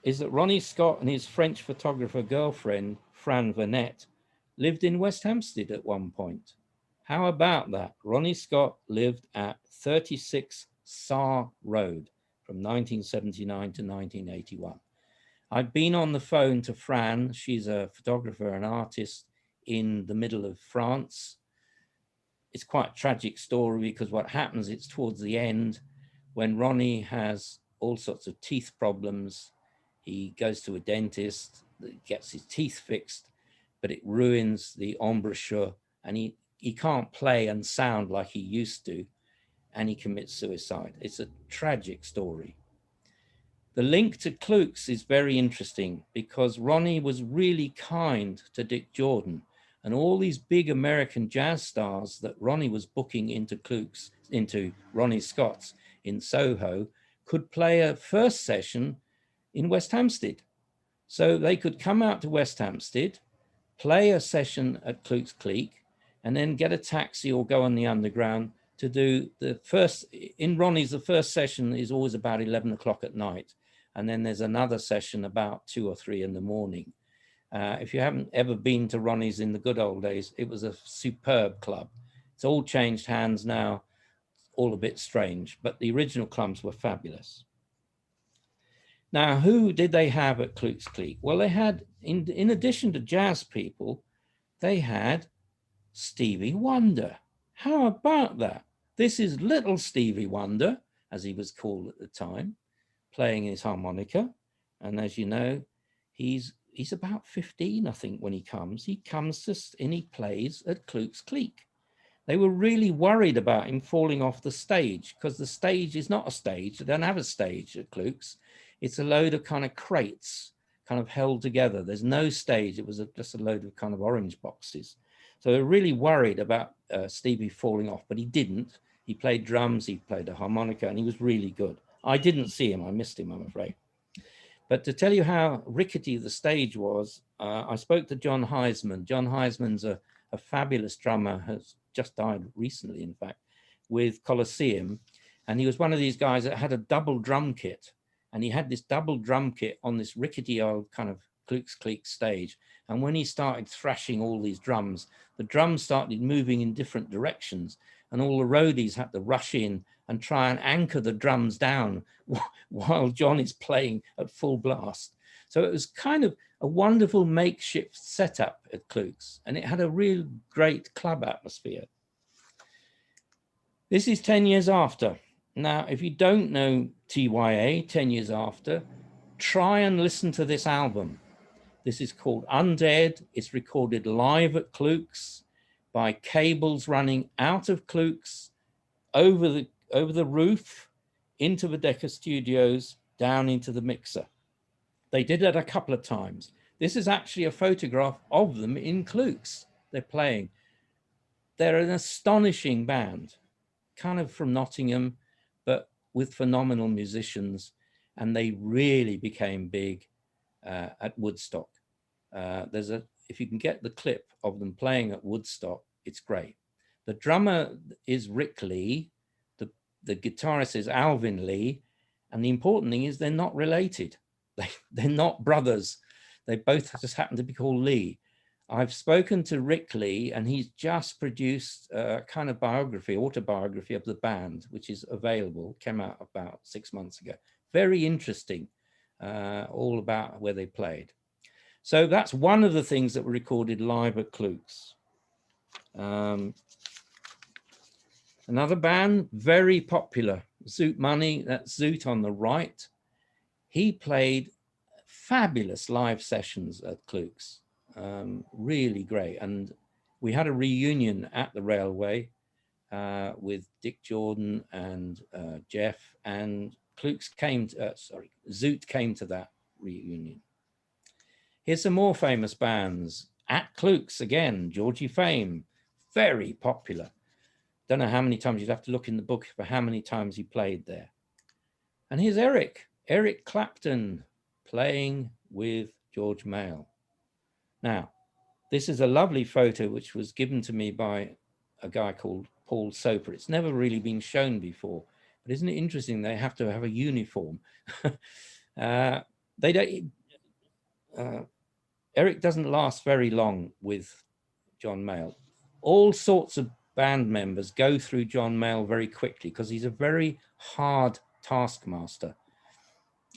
B: is that Ronnie Scott and his French photographer girlfriend, Fran Vanette, lived in West Hampstead at one point. How about that? Ronnie Scott lived at 36 Sarr Road from 1979 to 1981. I've been on the phone to Fran. She's a photographer and artist in the middle of France. It's quite a tragic story because what happens, it's towards the end when Ronnie has all sorts of teeth problems. He goes to a dentist, gets his teeth fixed, but it ruins the embouchure and he can't play and sound like he used to, and he commits suicide. It's a tragic story. The link to Klooks is very interesting because Ronnie was really kind to Dick Jordan, and all these big American jazz stars that Ronnie was booking into Klooks, into Ronnie Scott's in Soho, could play a first session in West Hampstead. So they could come out to West Hampstead, play a session at Klooks Kleek, and then get a taxi or go on the underground to do the first. In Ronnie's, the first session is always about 11 o'clock at night. And then there's another session about 2 or 3 in the morning. If you haven't ever been to Ronnie's in the good old days, it was a superb club. It's all changed hands now, all a bit strange, but the original clubs were fabulous. Now, who did they have at Klooks Kleek? Well, they had, in addition to jazz people, they had Stevie Wonder. How about that? This is little Stevie Wonder, as he was called at the time, playing his harmonica. And as you know, he's about 15, I think, when he comes. He comes to, and he plays at Klooks Kleek. They were really worried about him falling off the stage because the stage is not a stage. They don't have a stage at Klooks. It's a load of kind of crates kind of held together. There's no stage. It was just a load of kind of orange boxes. So they're really worried about Stevie falling off, but he didn't. He played drums, he played a harmonica, and he was really good. I didn't see him. I missed him, I'm afraid. But to tell you how rickety the stage was, I spoke to John Heisman. John Heisman's a fabulous drummer, has just died recently, in fact, with Colosseum. And he was one of these guys that had a double drum kit. And he had this double drum kit on this rickety old kind of Klooks Kleek stage. And when he started thrashing all these drums, the drums started moving in different directions. And all the roadies had to rush in and try and anchor the drums down while John is playing at full blast. So it was kind of a wonderful makeshift setup at Klooks, and it had a real great club atmosphere. This is 10 years after. Now, if you don't know TYA, 10 years after, try and listen to this album. This is called Undead. It's recorded live at Klooks by cables running out of Klooks over the roof into the Decca Studios, down into the mixer. They did that a couple of times. This is actually a photograph of them in Klooks. They're playing. They're an astonishing band, kind of from Nottingham, but with phenomenal musicians. And they really became big at Woodstock. If you can get the clip of them playing at Woodstock, it's great. The drummer is Rick Lee. The guitarist is Alvin Lee. And the important thing is they're not related. They're not brothers. They both just happen to be called Lee. I've spoken to Rick Lee, and he's just produced a kind of autobiography of the band, which is available, came out about 6 months ago. Very interesting, all about where they played. So that's one of the things that were recorded live at Klooks. Another band, very popular, Zoot Money, that's Zoot on the right. He played fabulous live sessions at Klooks, really great. And we had a reunion at the Railway with Dick Jordan and Jeff, and Zoot came to that reunion. Here's some more famous bands. At Klooks again, Georgie Fame, very popular. Don't know how many times, you'd have to look in the book for how many times he played there. And here's Eric Clapton playing with George Mayall. Now, this is a lovely photo which was given to me by a guy called Paul Soper. It's never really been shown before, but isn't it interesting they have to have a uniform? Eric doesn't last very long with John Mayall. All sorts of band members go through John Mayall very quickly because he's a very hard taskmaster.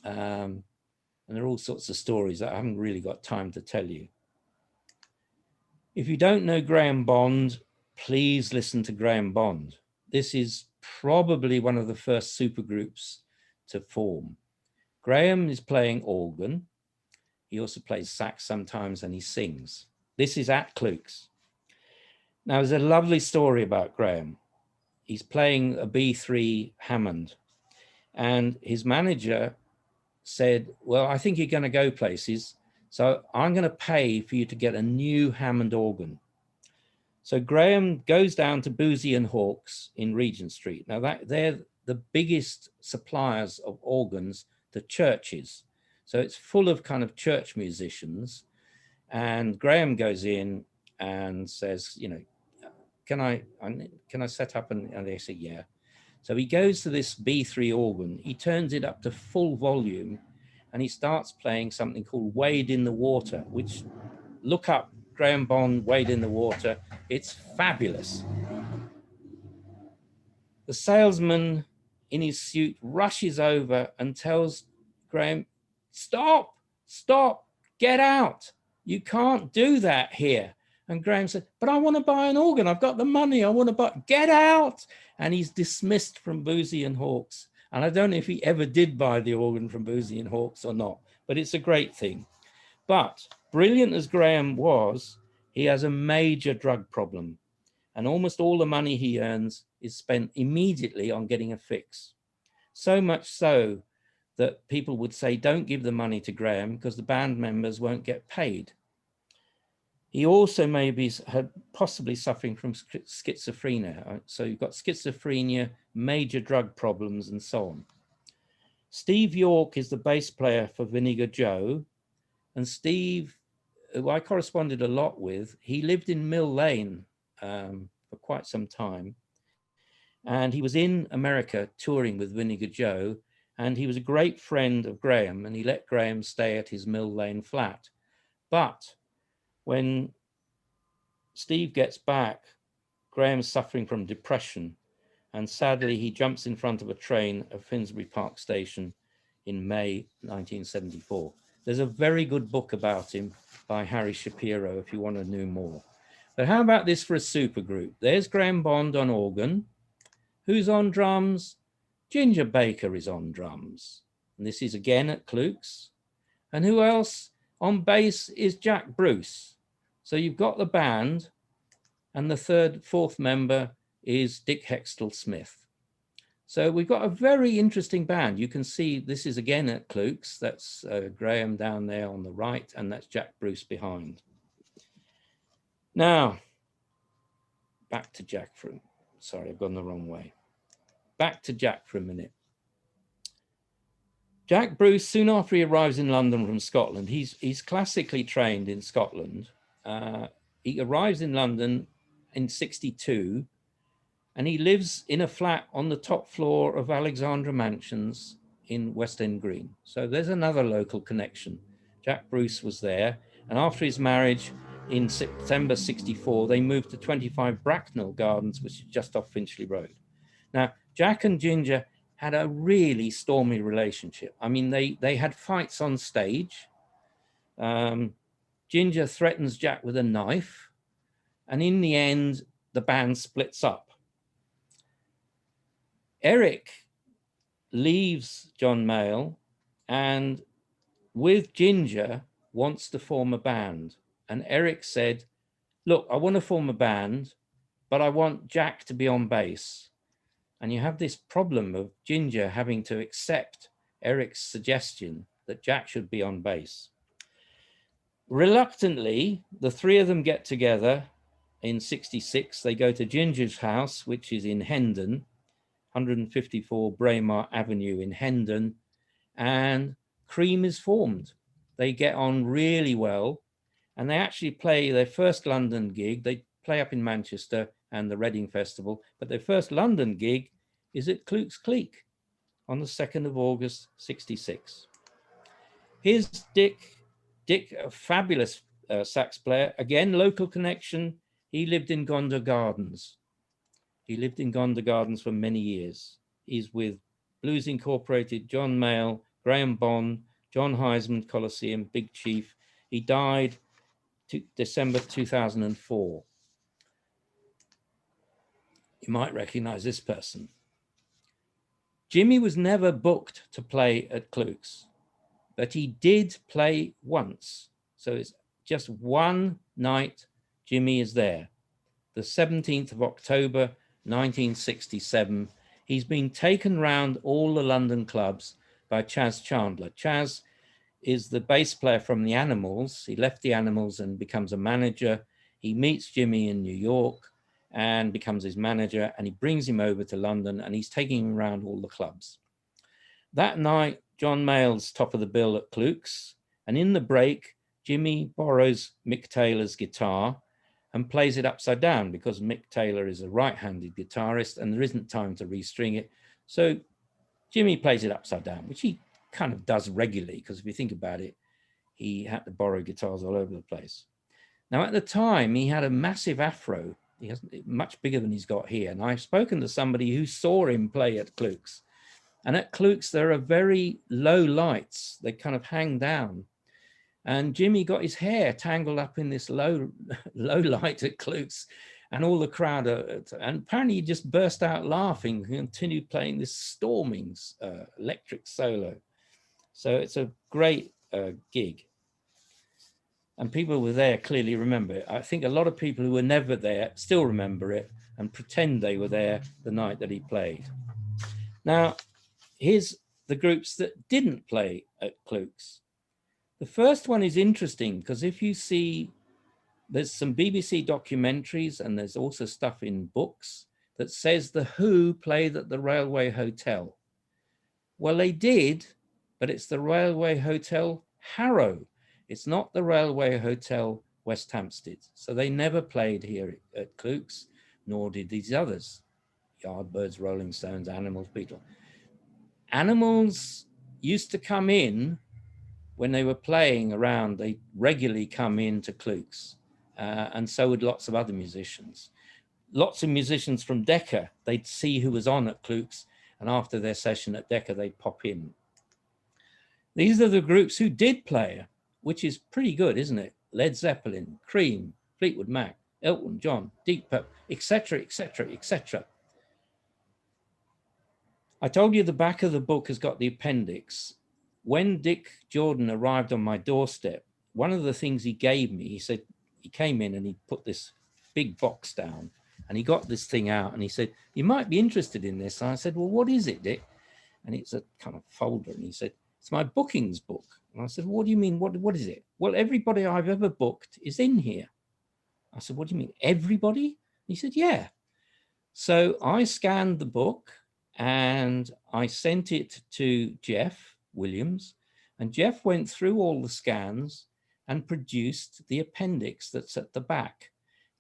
B: And there are all sorts of stories that I haven't really got time to tell you. If you don't know Graham Bond, please listen to Graham Bond. This is probably one of the first supergroups to form. Graham is playing organ. He also plays sax sometimes, and he sings. This is at Klooks. Now, there's a lovely story about Graham. He's playing a B3 Hammond, and his manager said, well, I think you're going to go places, so I'm going to pay for you to get a new Hammond organ. So Graham goes down to Boozy and Hawkes in Regent Street. Now, they're the biggest suppliers of organs to churches. So it's full of kind of church musicians. And Graham goes in and says, you know, can I set up? And they say, yeah. So he goes to this B3 organ, he turns it up to full volume, and he starts playing something called Wade in the Water, which, look up Graham Bond, Wade in the Water. It's fabulous. The salesman in his suit rushes over and tells Graham, stop, get out. You can't do that here. And Graham said, but I want to buy an organ. I've got the money. I want to buy, get out. And he's dismissed from Boozy and Hawkes. And I don't know if he ever did buy the organ from Boozy and Hawkes or not, but it's a great thing. But brilliant as Graham was, he has a major drug problem. And almost all the money he earns is spent immediately on getting a fix. So much so that people would say, don't give the money to Graham because the band members won't get paid. He also possibly suffering from schizophrenia. So you've got schizophrenia, major drug problems, and so on. Steve York is the bass player for Vinegar Joe. And Steve, who I corresponded a lot with, he lived in Mill Lane for quite some time. And he was in America touring with Vinegar Joe. And he was a great friend of Graham, and he let Graham stay at his Mill Lane flat. But when Steve gets back, Graham's suffering from depression, and sadly he jumps in front of a train at Finsbury Park Station in May 1974. There's a very good book about him by Harry Shapiro if you want to know more. But how about this for a supergroup? There's Graham Bond on organ. Who's on drums? Ginger Baker is on drums. And this is again at Klooks. And who else? On bass is Jack Bruce. So you've got the band, and the fourth member is Dick Hextall Smith. So we've got a very interesting band. You can see this is again at Klooks. That's Graham down there on the right, and that's Jack Bruce behind. Now, back to Jack for, sorry, I've gone the wrong way. Back to Jack for a minute. Jack Bruce, soon after he arrives in London from Scotland, he's classically trained in Scotland. He arrives in London in '62, and he lives in a flat on the top floor of Alexandra Mansions in West End Green. So there's another local connection. Jack Bruce was there, and after his marriage in September '64, they moved to 25 Bracknell Gardens, which is just off Finchley Road. Now, Jack and Ginger had a really stormy relationship. I mean, they had fights on stage. Ginger threatens Jack with a knife, and in the end, the band splits up. Eric leaves John Mayall and with Ginger wants to form a band. And Eric said, look, I want to form a band, but I want Jack to be on bass. And you have this problem of Ginger having to accept Eric's suggestion that Jack should be on bass. Reluctantly, the three of them get together in '66. They go to Ginger's house, which is in Hendon, 154 Braemar Avenue in Hendon, and Cream is formed. They get on really well, and they actually play their first London gig. They play up in Manchester and the Reading Festival, but their first London gig is at Klooks Kleek on the 2nd of August, '66. Here's Dick, a fabulous sax player. Again, local connection. He lived in Gondar Gardens. He lived in Gondar Gardens for many years. He's with Blues Incorporated, John Mayall, Graham Bond, John Heisman, Coliseum, Big Chief. He died December 2004. You might recognize this person. Jimmy was never booked to play at Klooks, but he did play once. So it's just one night Jimmy is there. the 17th of October, 1967. He's been taken round all the London clubs by Chas Chandler. Chas is the bass player from the Animals. He left the Animals and becomes a manager. He meets Jimmy in New York and becomes his manager, and he brings him over to London, and he's taking him around all the clubs. That night, John Mayall's top of the bill at Klooks, and in the break, Jimmy borrows Mick Taylor's guitar and plays it upside down because Mick Taylor is a right-handed guitarist and there isn't time to restring it. So Jimmy plays it upside down, which he kind of does regularly, because if you think about it, he had to borrow guitars all over the place. Now, at the time, he had a massive afro. He has much bigger than he's got here. And I've spoken to somebody who saw him play at Klooks. And at Klooks, there are very low lights. They kind of hang down. And Jimmy got his hair tangled up in this low light at Klooks, and all the crowd, and apparently he just burst out laughing and continued playing this storming electric solo. So it's a great gig. And people who were there clearly remember it. I think a lot of people who were never there still remember it and pretend they were there the night that he played. Now, here's the groups that didn't play at Klooks. The first one is interesting because if you see, there's some BBC documentaries and there's also stuff in books that says the Who played at the Railway Hotel. Well, they did, but it's the Railway Hotel Harrow. It's not the Railway Hotel West Hampstead. So they never played here at Klooks, nor did these others. Yardbirds, Rolling Stones, Animals, Beatles. Animals used to come in when they were playing around. They regularly come into Klooks, and so would lots of other musicians. Lots of musicians from Decca, they'd see who was on at Klooks, and after their session at Decca, they'd pop in. These are the groups who did play, which is pretty good, isn't it? Led Zeppelin, Cream, Fleetwood Mac, Elton John, Deep Purple, etc., etc., etc. I told you the back of the book has got the appendix. When Dick Jordan arrived on my doorstep, one of the things he gave me, he said, he came in and he put this big box down and he got this thing out and he said, you might be interested in this. And I said, well, what is it, Dick? And it's a kind of folder. And he said, it's my bookings book. And I said, what do you mean? What is it? Well, everybody I've ever booked is in here. I said, what do you mean, everybody? He said, yeah. So I scanned the book and I sent it to Jeff Williams, and Jeff went through all the scans and produced the appendix that's at the back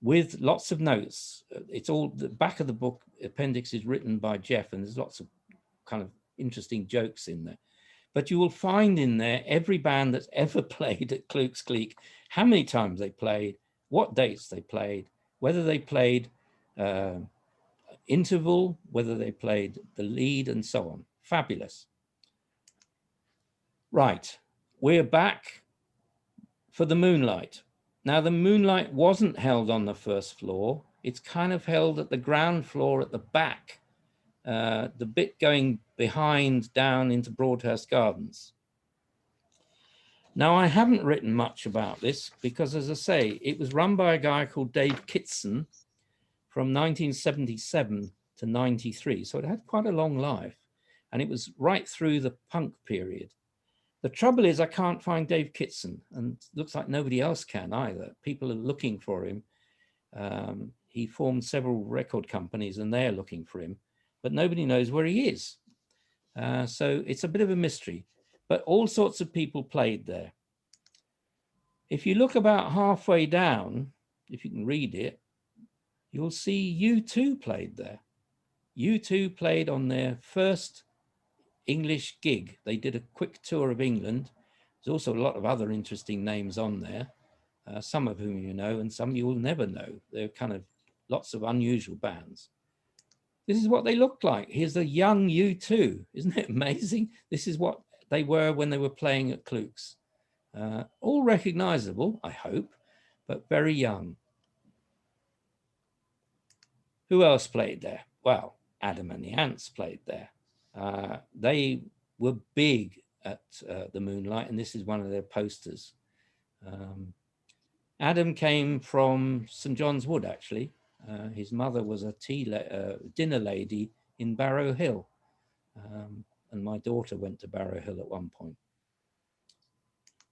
B: with lots of notes. It's all, the back of the book appendix is written by Jeff, and there's lots of kind of interesting jokes in there. But you will find in there every band that's ever played at Klooks Kleek, how many times they played, what dates they played, whether they played interval, whether they played the lead, and so on. Fabulous. Right, we're back for the Moonlight. Now, the Moonlight wasn't held on the first floor. It's kind of held at the ground floor at the back, the bit going behind down into Broadhurst Gardens. Now, I haven't written much about this because, as I say, it was run by a guy called Dave Kitson from 1977 to 93. So it had quite a long life, and it was right through the punk period. The trouble is I can't find Dave Kitson, and looks like nobody else can either. People are looking for him. He formed several record companies and they're looking for him, but nobody knows where he is. So it's a bit of a mystery, but all sorts of people played there. If you look about halfway down, if you can read it, you'll see U2 played there. U2 played on their first English gig. They did a quick tour of England. There's also a lot of other interesting names on there, some of whom you know and some you will never know. They're kind of lots of unusual bands. This is what they looked like. Here's a young U2. Isn't it amazing? This is what they were when they were playing at Klooks. All recognizable, I hope, but very young. Who else played there? Well, Adam and the Ants played there. They were big at the Moonlight, and this is one of their posters. Adam came from St. John's Wood, actually. His mother was a dinner lady in Barrow Hill. And my daughter went to Barrow Hill at one point.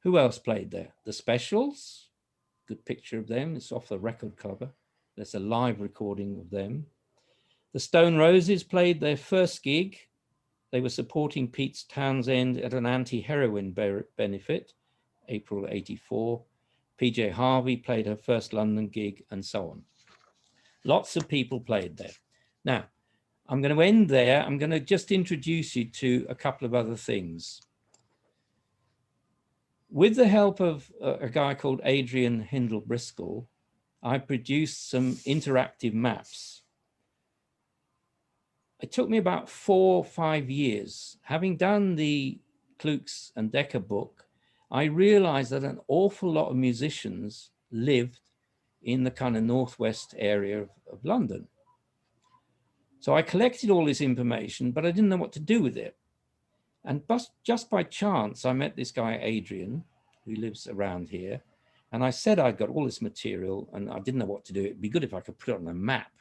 B: Who else played there? The Specials, good picture of them. It's off the record cover. There's a live recording of them. The Stone Roses played their first gig. They were supporting Pete Townsend at an anti-heroin benefit, April '84. PJ Harvey played her first London gig, and so on. Lots of people played there. Now, I'm going to end there. I'm going to just introduce you to a couple of other things. With the help of a guy called Adrian Hindle Briscoe, I produced some interactive maps. It took me about 4 or 5 years. Having done the Klooks and Decca book, I realized that an awful lot of musicians lived in the kind of northwest area of London. So I collected all this information, but I didn't know what to do with it. And just by chance, I met this guy, Adrian, who lives around here. And I said I'd got all this material and I didn't know what to do. It'd be good if I could put it on a map.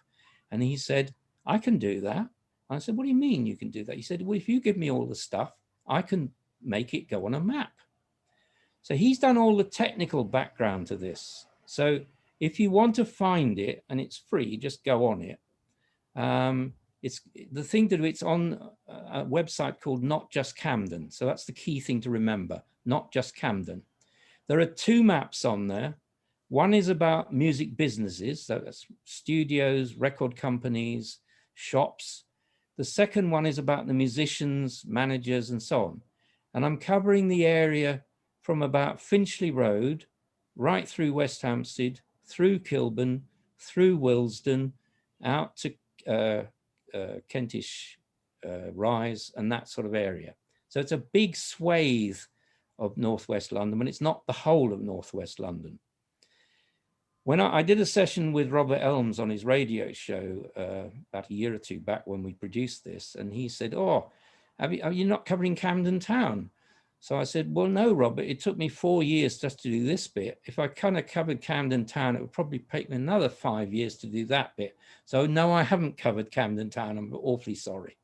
B: And he said, I can do that. I said, what do you mean you can do that? He said, well, if you give me all the stuff, I can make it go on a map. So he's done all the technical background to this. So if you want to find it and it's free, just go on it. It's the thing to do, it's on a website called Not Just Camden. So that's the key thing to remember, Not Just Camden. There are 2 maps on there. One is about music businesses, so that's studios, record companies, shops. The second one is about the musicians, managers, and so on. And I'm covering the area from about Finchley Road, right through West Hampstead, through Kilburn, through Willesden, out to Kentish Rise and that sort of area. So it's a big swathe of northwest London, but it's not the whole of northwest London. When I did a session with Robert Elms on his radio show about a year or 2 back when we produced this, and he said, oh, are you not covering Camden Town? So I said, well, no, Robert, it took me 4 years just to do this bit. If I kind of covered Camden Town, it would probably take me another 5 years to do that bit. So no, I haven't covered Camden Town. I'm awfully sorry.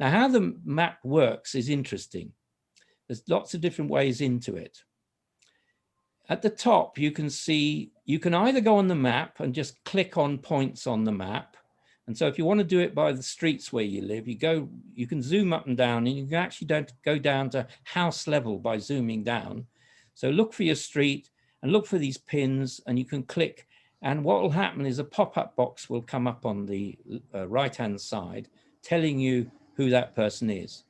B: Now, how the map works is interesting. There's lots of different ways into it. At the top, you can see, you can either go on the map and just click on points on the map. And so if you want to do it by the streets where you live, you can zoom up and down, and you can actually go down to house level by zooming down. So look for your street and look for these pins, and you can click. And what will happen is a pop-up box will come up on the right-hand side telling you who that person is.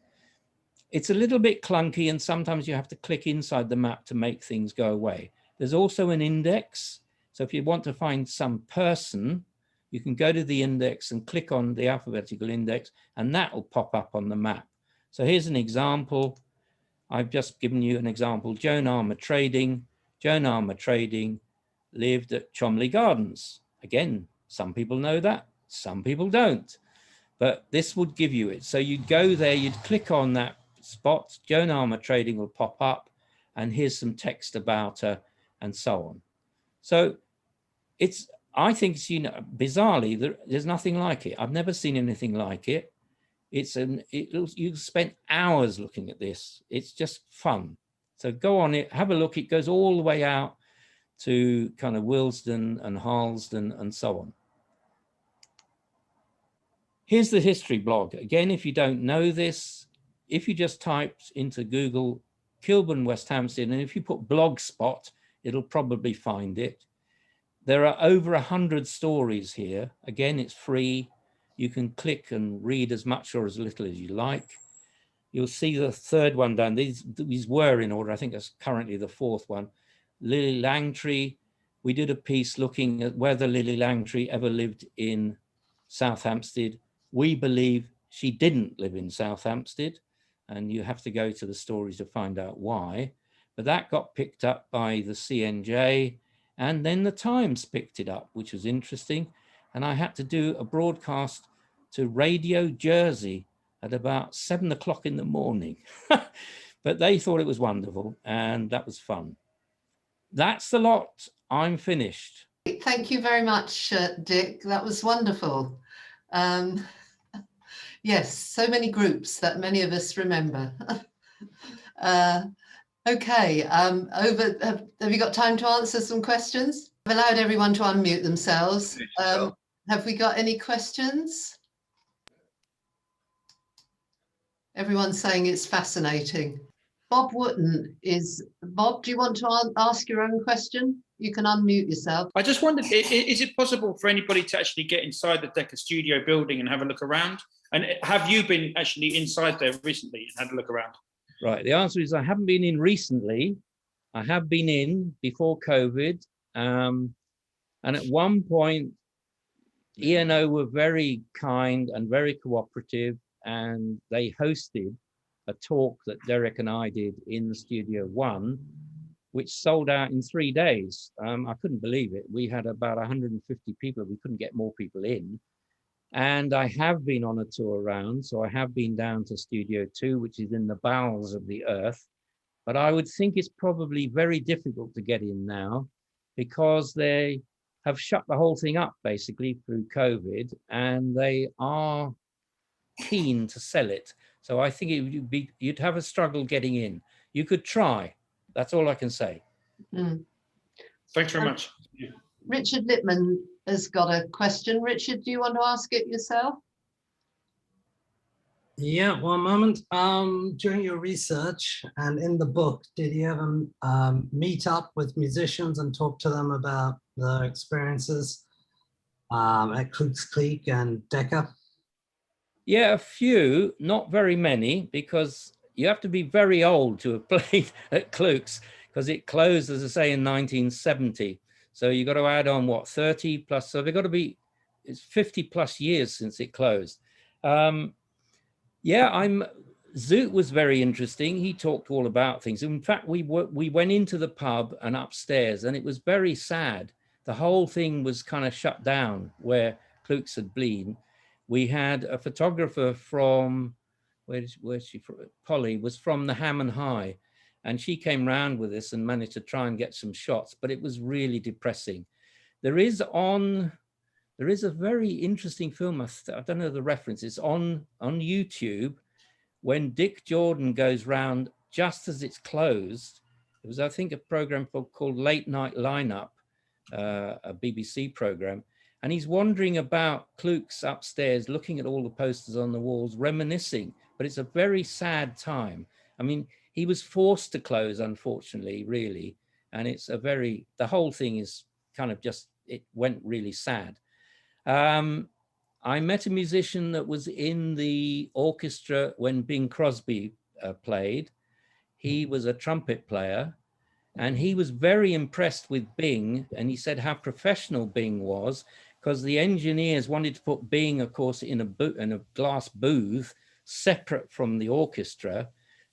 B: It's a little bit clunky, and sometimes you have to click inside the map to make things go away. There's also an index. So if you want to find some person, you can go to the index and click on the alphabetical index, and that will pop up on the map. So here's an example. I've just given you an example. Joan Armour Trading. Joan Armour Trading lived at Cholmondeley Gardens. Again, some people know that, some people don't. But this would give you it. So you'd go there, you'd click on that spot, Joan Armour Trading will pop up, and here's some text about her, and so on. So I think it's, bizarrely, there's nothing like it. I've never seen anything like it. You spent hours looking at this. It's just fun. So go on it, have a look. It goes all the way out to kind of Willesden and Harlesden and so on. Here's the history blog. Again, if you don't know this, if you just type into Google Kilburn, West Hampstead, and if you put Blogspot, it'll probably find it. There are over 100 stories here. Again, it's free. You can click and read as much or as little as you like. You'll see the 3rd one down. These were in order. I think that's currently the 4th one. Lily Langtry. We did a piece looking at whether Lily Langtry ever lived in South Hampstead. We believe she didn't live in South Hampstead, and you have to go to the stories to find out why. But that got picked up by the CNJ, and then the Times picked it up, which was interesting. And I had to do a broadcast to Radio Jersey at about 7 o'clock in the morning. But they thought it was wonderful, and that was fun. That's the lot. I'm finished.
A: Thank you very much, Dick. That was wonderful. Yes, so many groups that many of us remember. Okay, have you got time to answer some questions? I've allowed everyone to unmute themselves. Have we got any questions? Everyone's saying it's fascinating. Bob Wooten is, Bob, do you want to ask your own question? You can unmute yourself.
C: I just wondered, is it possible for anybody to actually get inside the Decca studio building and have a look around? And have you been actually inside there recently and had a look around?
B: Right, the answer is I haven't been in recently. I have been in before COVID. And at one point, E&O were very kind and very cooperative, and they hosted a talk that Derek and I did in the Studio One, which sold out in 3 days. I couldn't believe it. We had about 150 people. We couldn't get more people in. And I have been on a tour around. So I have been down to Studio 2, which is in the bowels of the earth. But I would think it's probably very difficult to get in now because they have shut the whole thing up basically through COVID, and they are keen to sell it. So I think you'd have a struggle getting in. You could try. That's all I can say.
A: Mm.
C: Thanks very much.
A: Richard Littman has got a question. Richard, do you want to ask it yourself?
D: Yeah, one moment. During your research and in the book, did you ever meet up with musicians and talk to them about their experiences at Klooks Kleek and Decca?
B: Yeah, a few, not very many, because you have to be very old to have played at Klooks, because it closed, as I say, in 1970. So you got to add on, what, 30 plus, so they've got to be, it's 50 plus years since it closed. Yeah, Zoot was very interesting. He talked all about things. In fact, we went into the pub and upstairs, and it was very sad. The whole thing was kind of shut down where Klooks had been. We had a photographer from, where's she from? Polly was from the Ham and High, and she came round with us and managed to try and get some shots, but it was really depressing. There is a very interesting film, I don't know the reference, it's on YouTube, when Dick Jordan goes round just as it's closed. It was, I think, a program called Late Night Lineup, a BBC program. And he's wandering about Klooks upstairs, looking at all the posters on the walls, reminiscing. But it's a very sad time. I mean, he was forced to close, unfortunately, really. And it's the whole thing is kind of just, it went really sad. I met a musician that was in the orchestra when Bing Crosby played. He was a trumpet player, and he was very impressed with Bing, and he said how professional Bing was, because the engineers wanted to put Bing, of course, in a glass booth separate from the orchestra,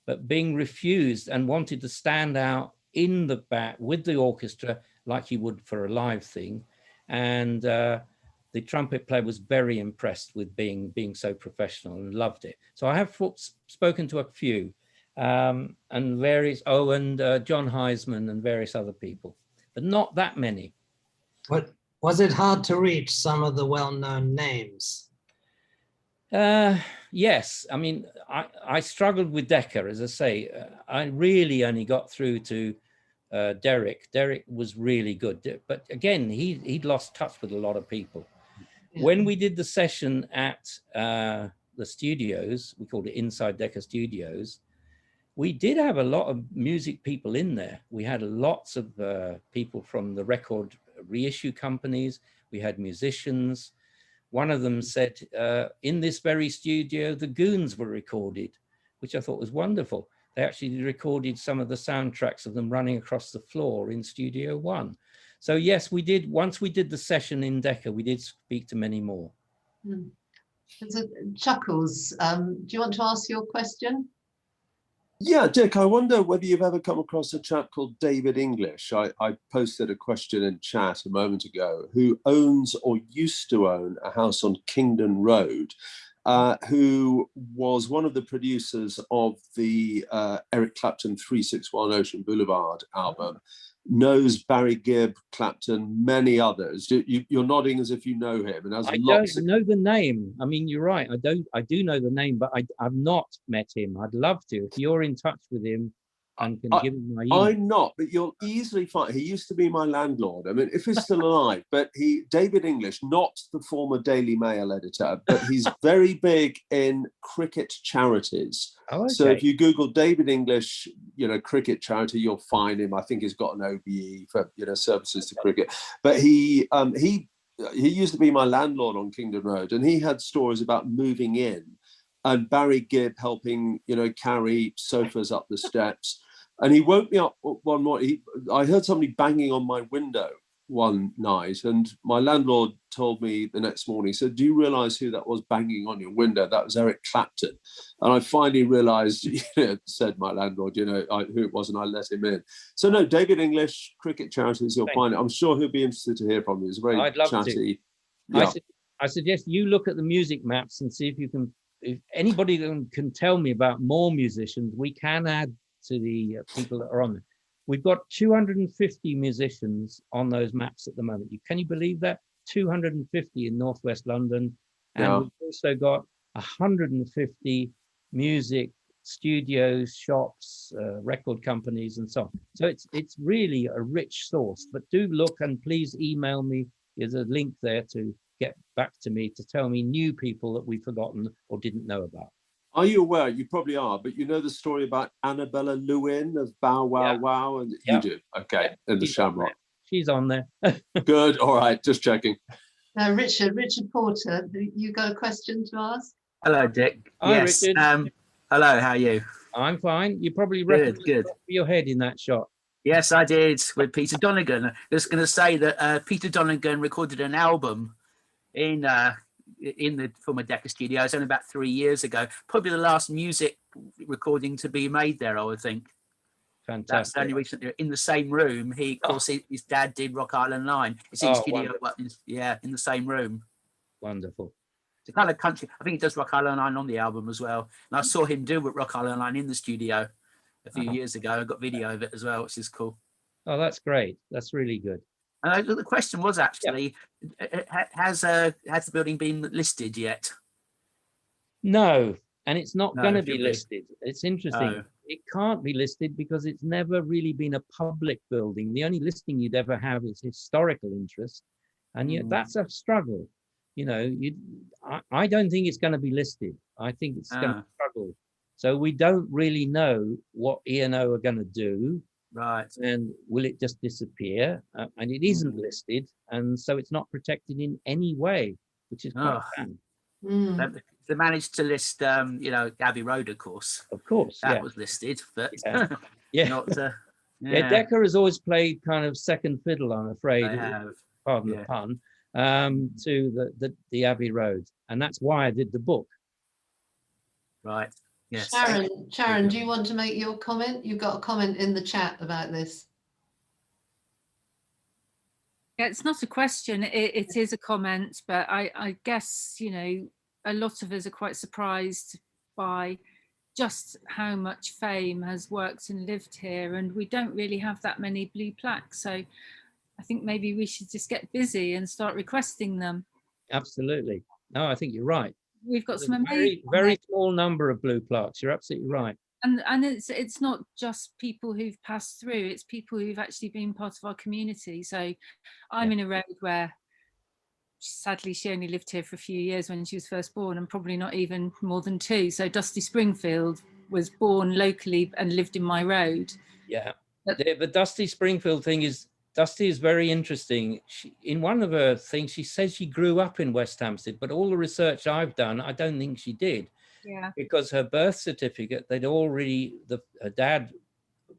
B: but Bing refused and wanted to stand out in the back with the orchestra like he would for a live thing. And the trumpet player was very impressed with being so professional and loved it. So I have spoken to a few, and various, and John Heisman and various other people, but not that many.
D: What was it hard to reach some of the well-known names?
B: Yes, I mean, I struggled with Decca, as I say. I really only got through to Derek. Derek was really good, but again, he'd lost touch with a lot of people. Yeah. When we did the session at the studios, we called it Inside Decca Studios, we did have a lot of music people in there. We had lots of people from the record reissue companies. We had musicians. One of them said, in this very studio, the Goons were recorded, which I thought was wonderful. They actually recorded some of the soundtracks of them running across the floor in Studio One. So yes, we did. Once we did the session in Decca, we did speak to many more.
A: Chuckles, do you want to ask your question?
E: Yeah, Dick, I wonder whether you've ever come across a chap called David English. I posted a question in chat a moment ago, who owns or used to own a house on Kingdon Road. who was one of the producers of the Eric Clapton 361 Ocean Boulevard album, knows Barry Gibb, Clapton, many others. You're nodding as if you know him, and has
B: I
E: lots.
B: don't know the name. I mean, you're right. I do know the name, but I've not met him. I'd love to. If you're in touch with him and can give him my email.
E: I'm not, but you'll easily find. He used to be my landlord. I mean, if he's still alive, but David English, not the former Daily Mail editor, but he's very big in cricket charities.
B: Oh, okay.
E: So if you Google David English, cricket charity, you'll find him. I think he's got an OBE for services to cricket. But he used to be my landlord on Kingdom Road, and he had stories about moving in, and Barry Gibb helping carry sofas up the steps. And he woke me up one morning. I heard somebody banging on my window one night, and my landlord told me the next morning, he said, "Do you realise who that was banging on your window? That was Eric Clapton." And I finally realised, said my landlord, who it was, and I let him in. So no, David English, cricket charities, you'll find it. I'm sure he'll be interested to hear from you. He's very
B: I'd love
E: chatty.
B: To.
E: Yeah.
B: I suggest you look at the music maps and see if you can, if anybody can tell me about more musicians, we can add to the people that are on there. We've got 250 musicians on those maps at the moment. Can you believe that? 250 in Northwest London. And we've also got 150 music studios, shops, record companies, and so on. So it's really a rich source. But do look, and please email me. There's a link there to get back to me to tell me new people that we've forgotten or didn't know about.
E: Are you aware? You probably are, but you know the story about Annabella Lewin of Bow Wow Wow, and you do. Okay, in the Shamrock.
B: She's on there.
E: Good. All right, just checking.
A: Now, Richard Porter, you got a question to ask?
F: Hello, Dick.
B: Hi,
F: yes.
B: Richard.
F: Hello. How are you?
B: I'm fine. You probably
F: Good.
B: your head in that shot.
F: Yes, I did with Peter Donegan. I was going to say that Peter Donegan recorded an album in the former Decca Studios only about 3 years ago. Probably the last music recording to be made there, I would think.
B: Fantastic.
F: That's only recently in the same room. Of course, his dad did Rock Island Line. It's in studio, in the same room.
B: Wonderful.
F: It's a kind of country. I think he does Rock Island Line on the album as well. And I saw him do Rock Island Line in the studio a few years ago. I got video of it as well, which is cool.
B: Oh, that's great. That's really good.
F: And the question was actually, has the building been listed yet?
B: No, and it's not going to be listed. It's interesting.
F: No.
B: It can't be listed because it's never really been a public building. The only listing you'd ever have is historical interest, and yet that's a struggle. I don't think it's going to be listed. I think it's going to struggle. So we don't really know what E&O are going to do.
F: Right. And
B: will it just disappear? And it isn't listed, and so it's not protected in any way, which is quite sad.
F: They managed to list, Abbey Road, of course.
B: Of course,
F: that was listed, but
B: not. Decca has always played kind of second fiddle, I'm afraid. Pardon the pun. To the Abbey Road, and that's why I did the book.
F: Right. Yes.
A: Sharon, do you want to make your comment? You've got a comment in the chat about this.
G: Yeah, it's not a question, it is a comment, but I guess, a lot of us are quite surprised by just how much fame has worked and lived here, and we don't really have that many blue plaques. So I think maybe we should just get busy and start requesting them.
B: Absolutely. No, I think you're right.
G: We've got some amazing,
B: very small number of blue plaques. You're absolutely right.
G: And it's not just people who've passed through, it's people who've actually been part of our community. So I'm in a road where sadly she only lived here for a few years when she was first born, and probably not even more than 2. So Dusty Springfield was born locally and lived in my road.
B: Yeah. The Dusty Springfield thing is, Dusty is very interesting. In one of her things, she says she grew up in West Hampstead, but all the research I've done, I don't think she did.
G: Yeah.
B: Because her birth certificate, her dad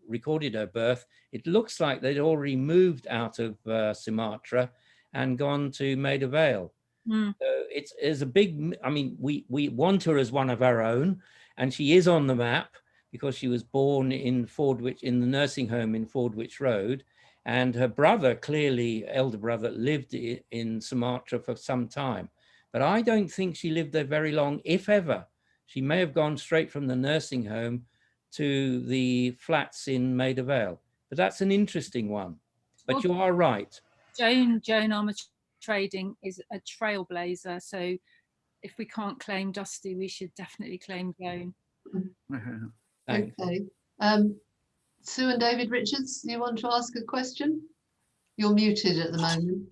B: recorded her birth. It looks like they'd already moved out of Sumatra and gone to Maida Vale. So it's a big, we want her as one of our own, and she is on the map because she was born in Fordwich, in the nursing home in Fordwich Road. And her brother, clearly elder brother, lived in Sumatra for some time. but I don't think she lived there very long, if ever. She may have gone straight from the nursing home to the flats in Maida Vale. But that's an interesting one. But
G: Well,
B: you are right.
G: Joan Armour Trading is a trailblazer. So if we can't claim Dusty, we should definitely claim Joan.
B: Thanks.
A: Okay. Sue and David Richards, you want to ask a question? You're muted at the moment.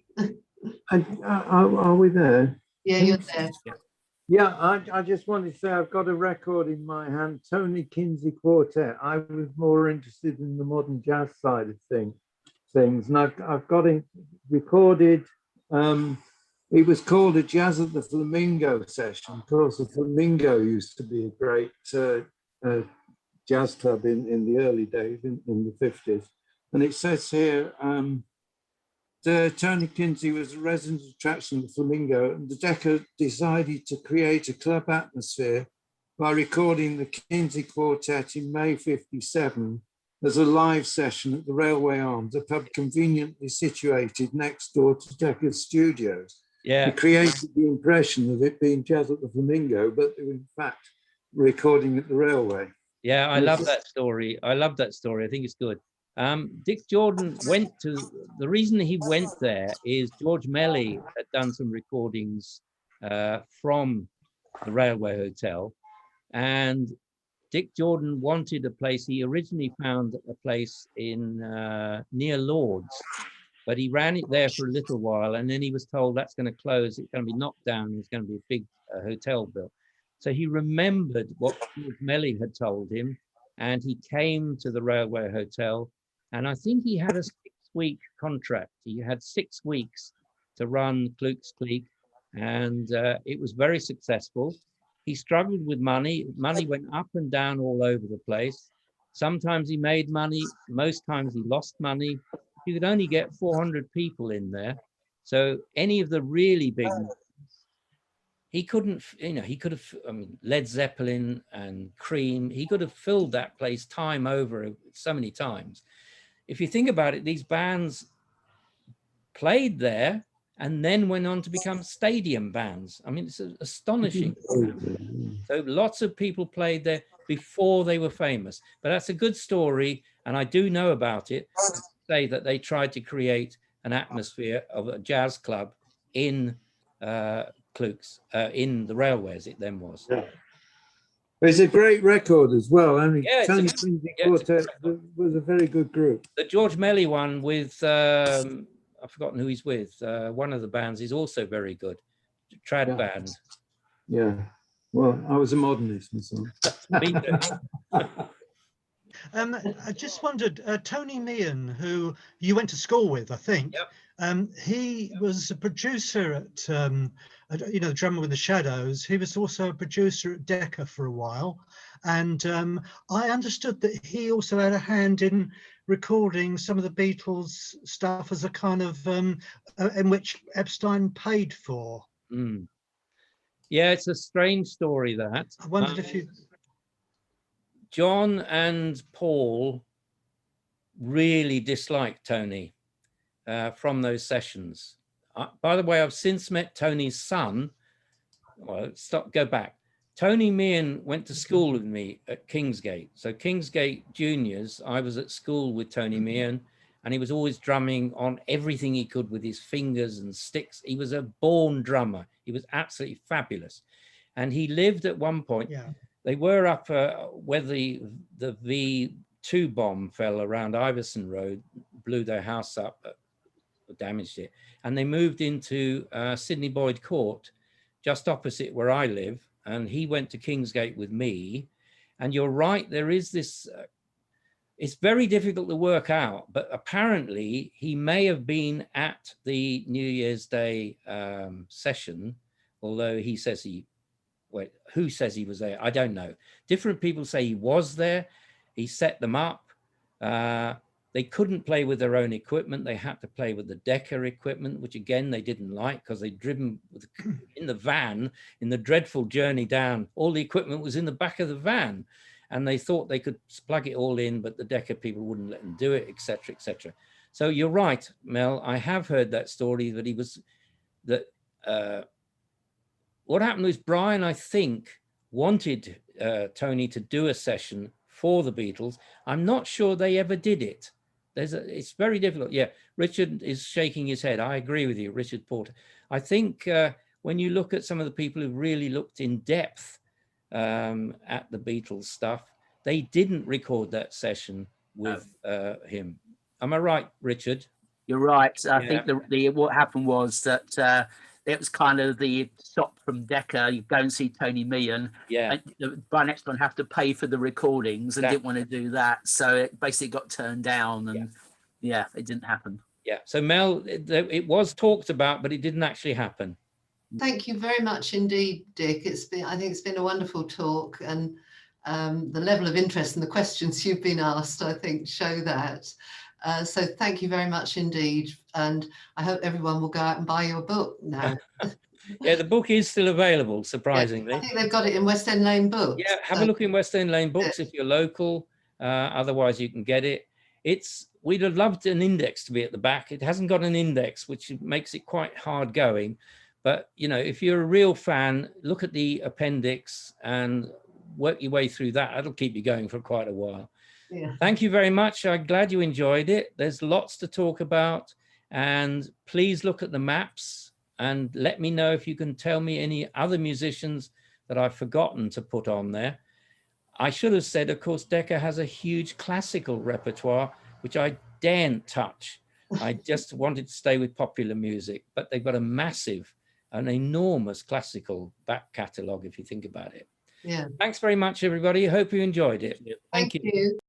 H: Are we there?
A: Yeah, you're there.
H: Yeah, I just wanted to say I've got a record in my hand, Tony Kinsey Quartet. I was more interested in the modern jazz side of things, and I've got it recorded. It was called a Jazz at the Flamingo session. Of course, the Flamingo used to be a great jazz club in the early days, in the 50s. And it says here, Tony Kinsey was a resident attraction of the Flamingo, and the Decca decided to create a club atmosphere by recording the Kinsey Quartet in May '57 as a live session at the Railway Arms, a pub conveniently situated next door to Decca Studios.
B: Yeah.
H: It created the impression of it being Jazz at the Flamingo, but they were in fact recording at the Railway.
B: Yeah, I love that story. I love that story. I think it's good. Dick Jordan went to, the reason he went there is George Melly had done some recordings from the Railway Hotel, and Dick Jordan wanted a place. He originally found a place in near Lord's, but he ran it there for a little while, and then he was told that's going to close, it's going to be knocked down, there's going to be a big hotel built. So he remembered what George Melly had told him, and he came to the Railway Hotel, and I think he had a 6-week contract. He had 6 weeks to run Klooks Kleek, and it was very successful. He struggled with money. Money went up and down all over the place. Sometimes he made money, most times he lost money. You could only get 400 people in there. So any of the really big, he couldn't, he could have, Led Zeppelin and Cream, he could have filled that place time over so many times. If you think about it, these bands played there and then went on to become stadium bands. I mean, it's astonishing. So lots of people played there before they were famous, but that's a good story. And I do know about it, say that they tried to create an atmosphere of a jazz club in Klooks, in the Railways, it then was.
H: Yeah. It's a great record as well. I mean,
B: Yeah,
H: Tony Kinsey Quartet was a very good group.
B: The George Melly one with, I've forgotten who he's with. One of the bands is also very good. Trad band.
H: Yeah. Well, I was a modernist myself.
B: Me too.
I: I just wondered, Tony Meehan, who you went to school with, I think.
B: Yep.
I: He was a producer at, the Drummer with the Shadows. He was also a producer at Decca for a while. And I understood that he also had a hand in recording some of the Beatles stuff as a kind of, in which Epstein paid for.
B: Mm. Yeah, it's a strange story, that.
I: I wondered if you...
B: John and Paul really disliked Tony from those sessions. By the way, I've since met Tony's son. Well, go back. Tony Meehan went to school with me at Kingsgate. So Kingsgate Juniors, I was at school with Tony Meehan, and he was always drumming on everything he could with his fingers and sticks. He was a born drummer. He was absolutely fabulous. And he lived at one point.
I: Yeah.
B: They were up where the V2 bomb fell around Iverson Road, blew their house up, damaged it. And they moved into Sydney Boyd Court, just opposite where I live. And he went to Kingsgate with me. And you're right, there is this, it's very difficult to work out, but apparently he may have been at the New Year's Day session, although he says wait, who says he was there? I don't know. Different people say he was there. He set them up. They couldn't play with their own equipment. They had to play with the Decca equipment, which again, they didn't like because they'd driven in the van in the dreadful journey down. All the equipment was in the back of the van, and they thought they could plug it all in, but the Decca people wouldn't let them do it, etc., etc. So you're right, Mel. I have heard that story that he was, that what happened was Brian, I think, wanted Tony to do a session for the Beatles. I'm not sure they ever did it. It's very difficult. Yeah, Richard is shaking his head. I agree with you, Richard Porter. I think when you look at some of the people who really looked in depth at the Beatles stuff, they didn't record that session with him. Am I right, Richard?
F: You're right. I think what happened was that it was kind of the stop from Decca. You go and see Tony Meehan.
B: Yeah.
F: And Brian Epstein have to pay for the recordings and didn't want to do that. So it basically got turned down and it didn't happen.
B: Yeah. So Mel, it was talked about, but it didn't actually happen.
A: Thank you very much indeed, Dick. I think it's been a wonderful talk, and the level of interest and the questions you've been asked, I think, show that. So thank you very much indeed. And I hope everyone will go out and buy your book now.
B: Yeah, the book is still available, surprisingly.
A: Yeah, I think they've got it in West End Lane Books.
B: Yeah, have a look in West End Lane Books if you're local. Otherwise, you can get it. We'd have loved an index to be at the back. It hasn't got an index, which makes it quite hard going. But, you know, if you're a real fan, look at the appendix and work your way through that. That'll keep you going for quite a while.
A: Yeah.
B: Thank you very much. I'm glad you enjoyed it. There's lots to talk about. And please look at the maps and let me know if you can tell me any other musicians that I've forgotten to put on there. I should have said, of course, Decca has a huge classical repertoire, which I daren't touch. I just wanted to stay with popular music, but they've got an enormous classical back catalogue, if you think about it.
A: Yeah.
B: Thanks very much, everybody. Hope you enjoyed it. Thank you.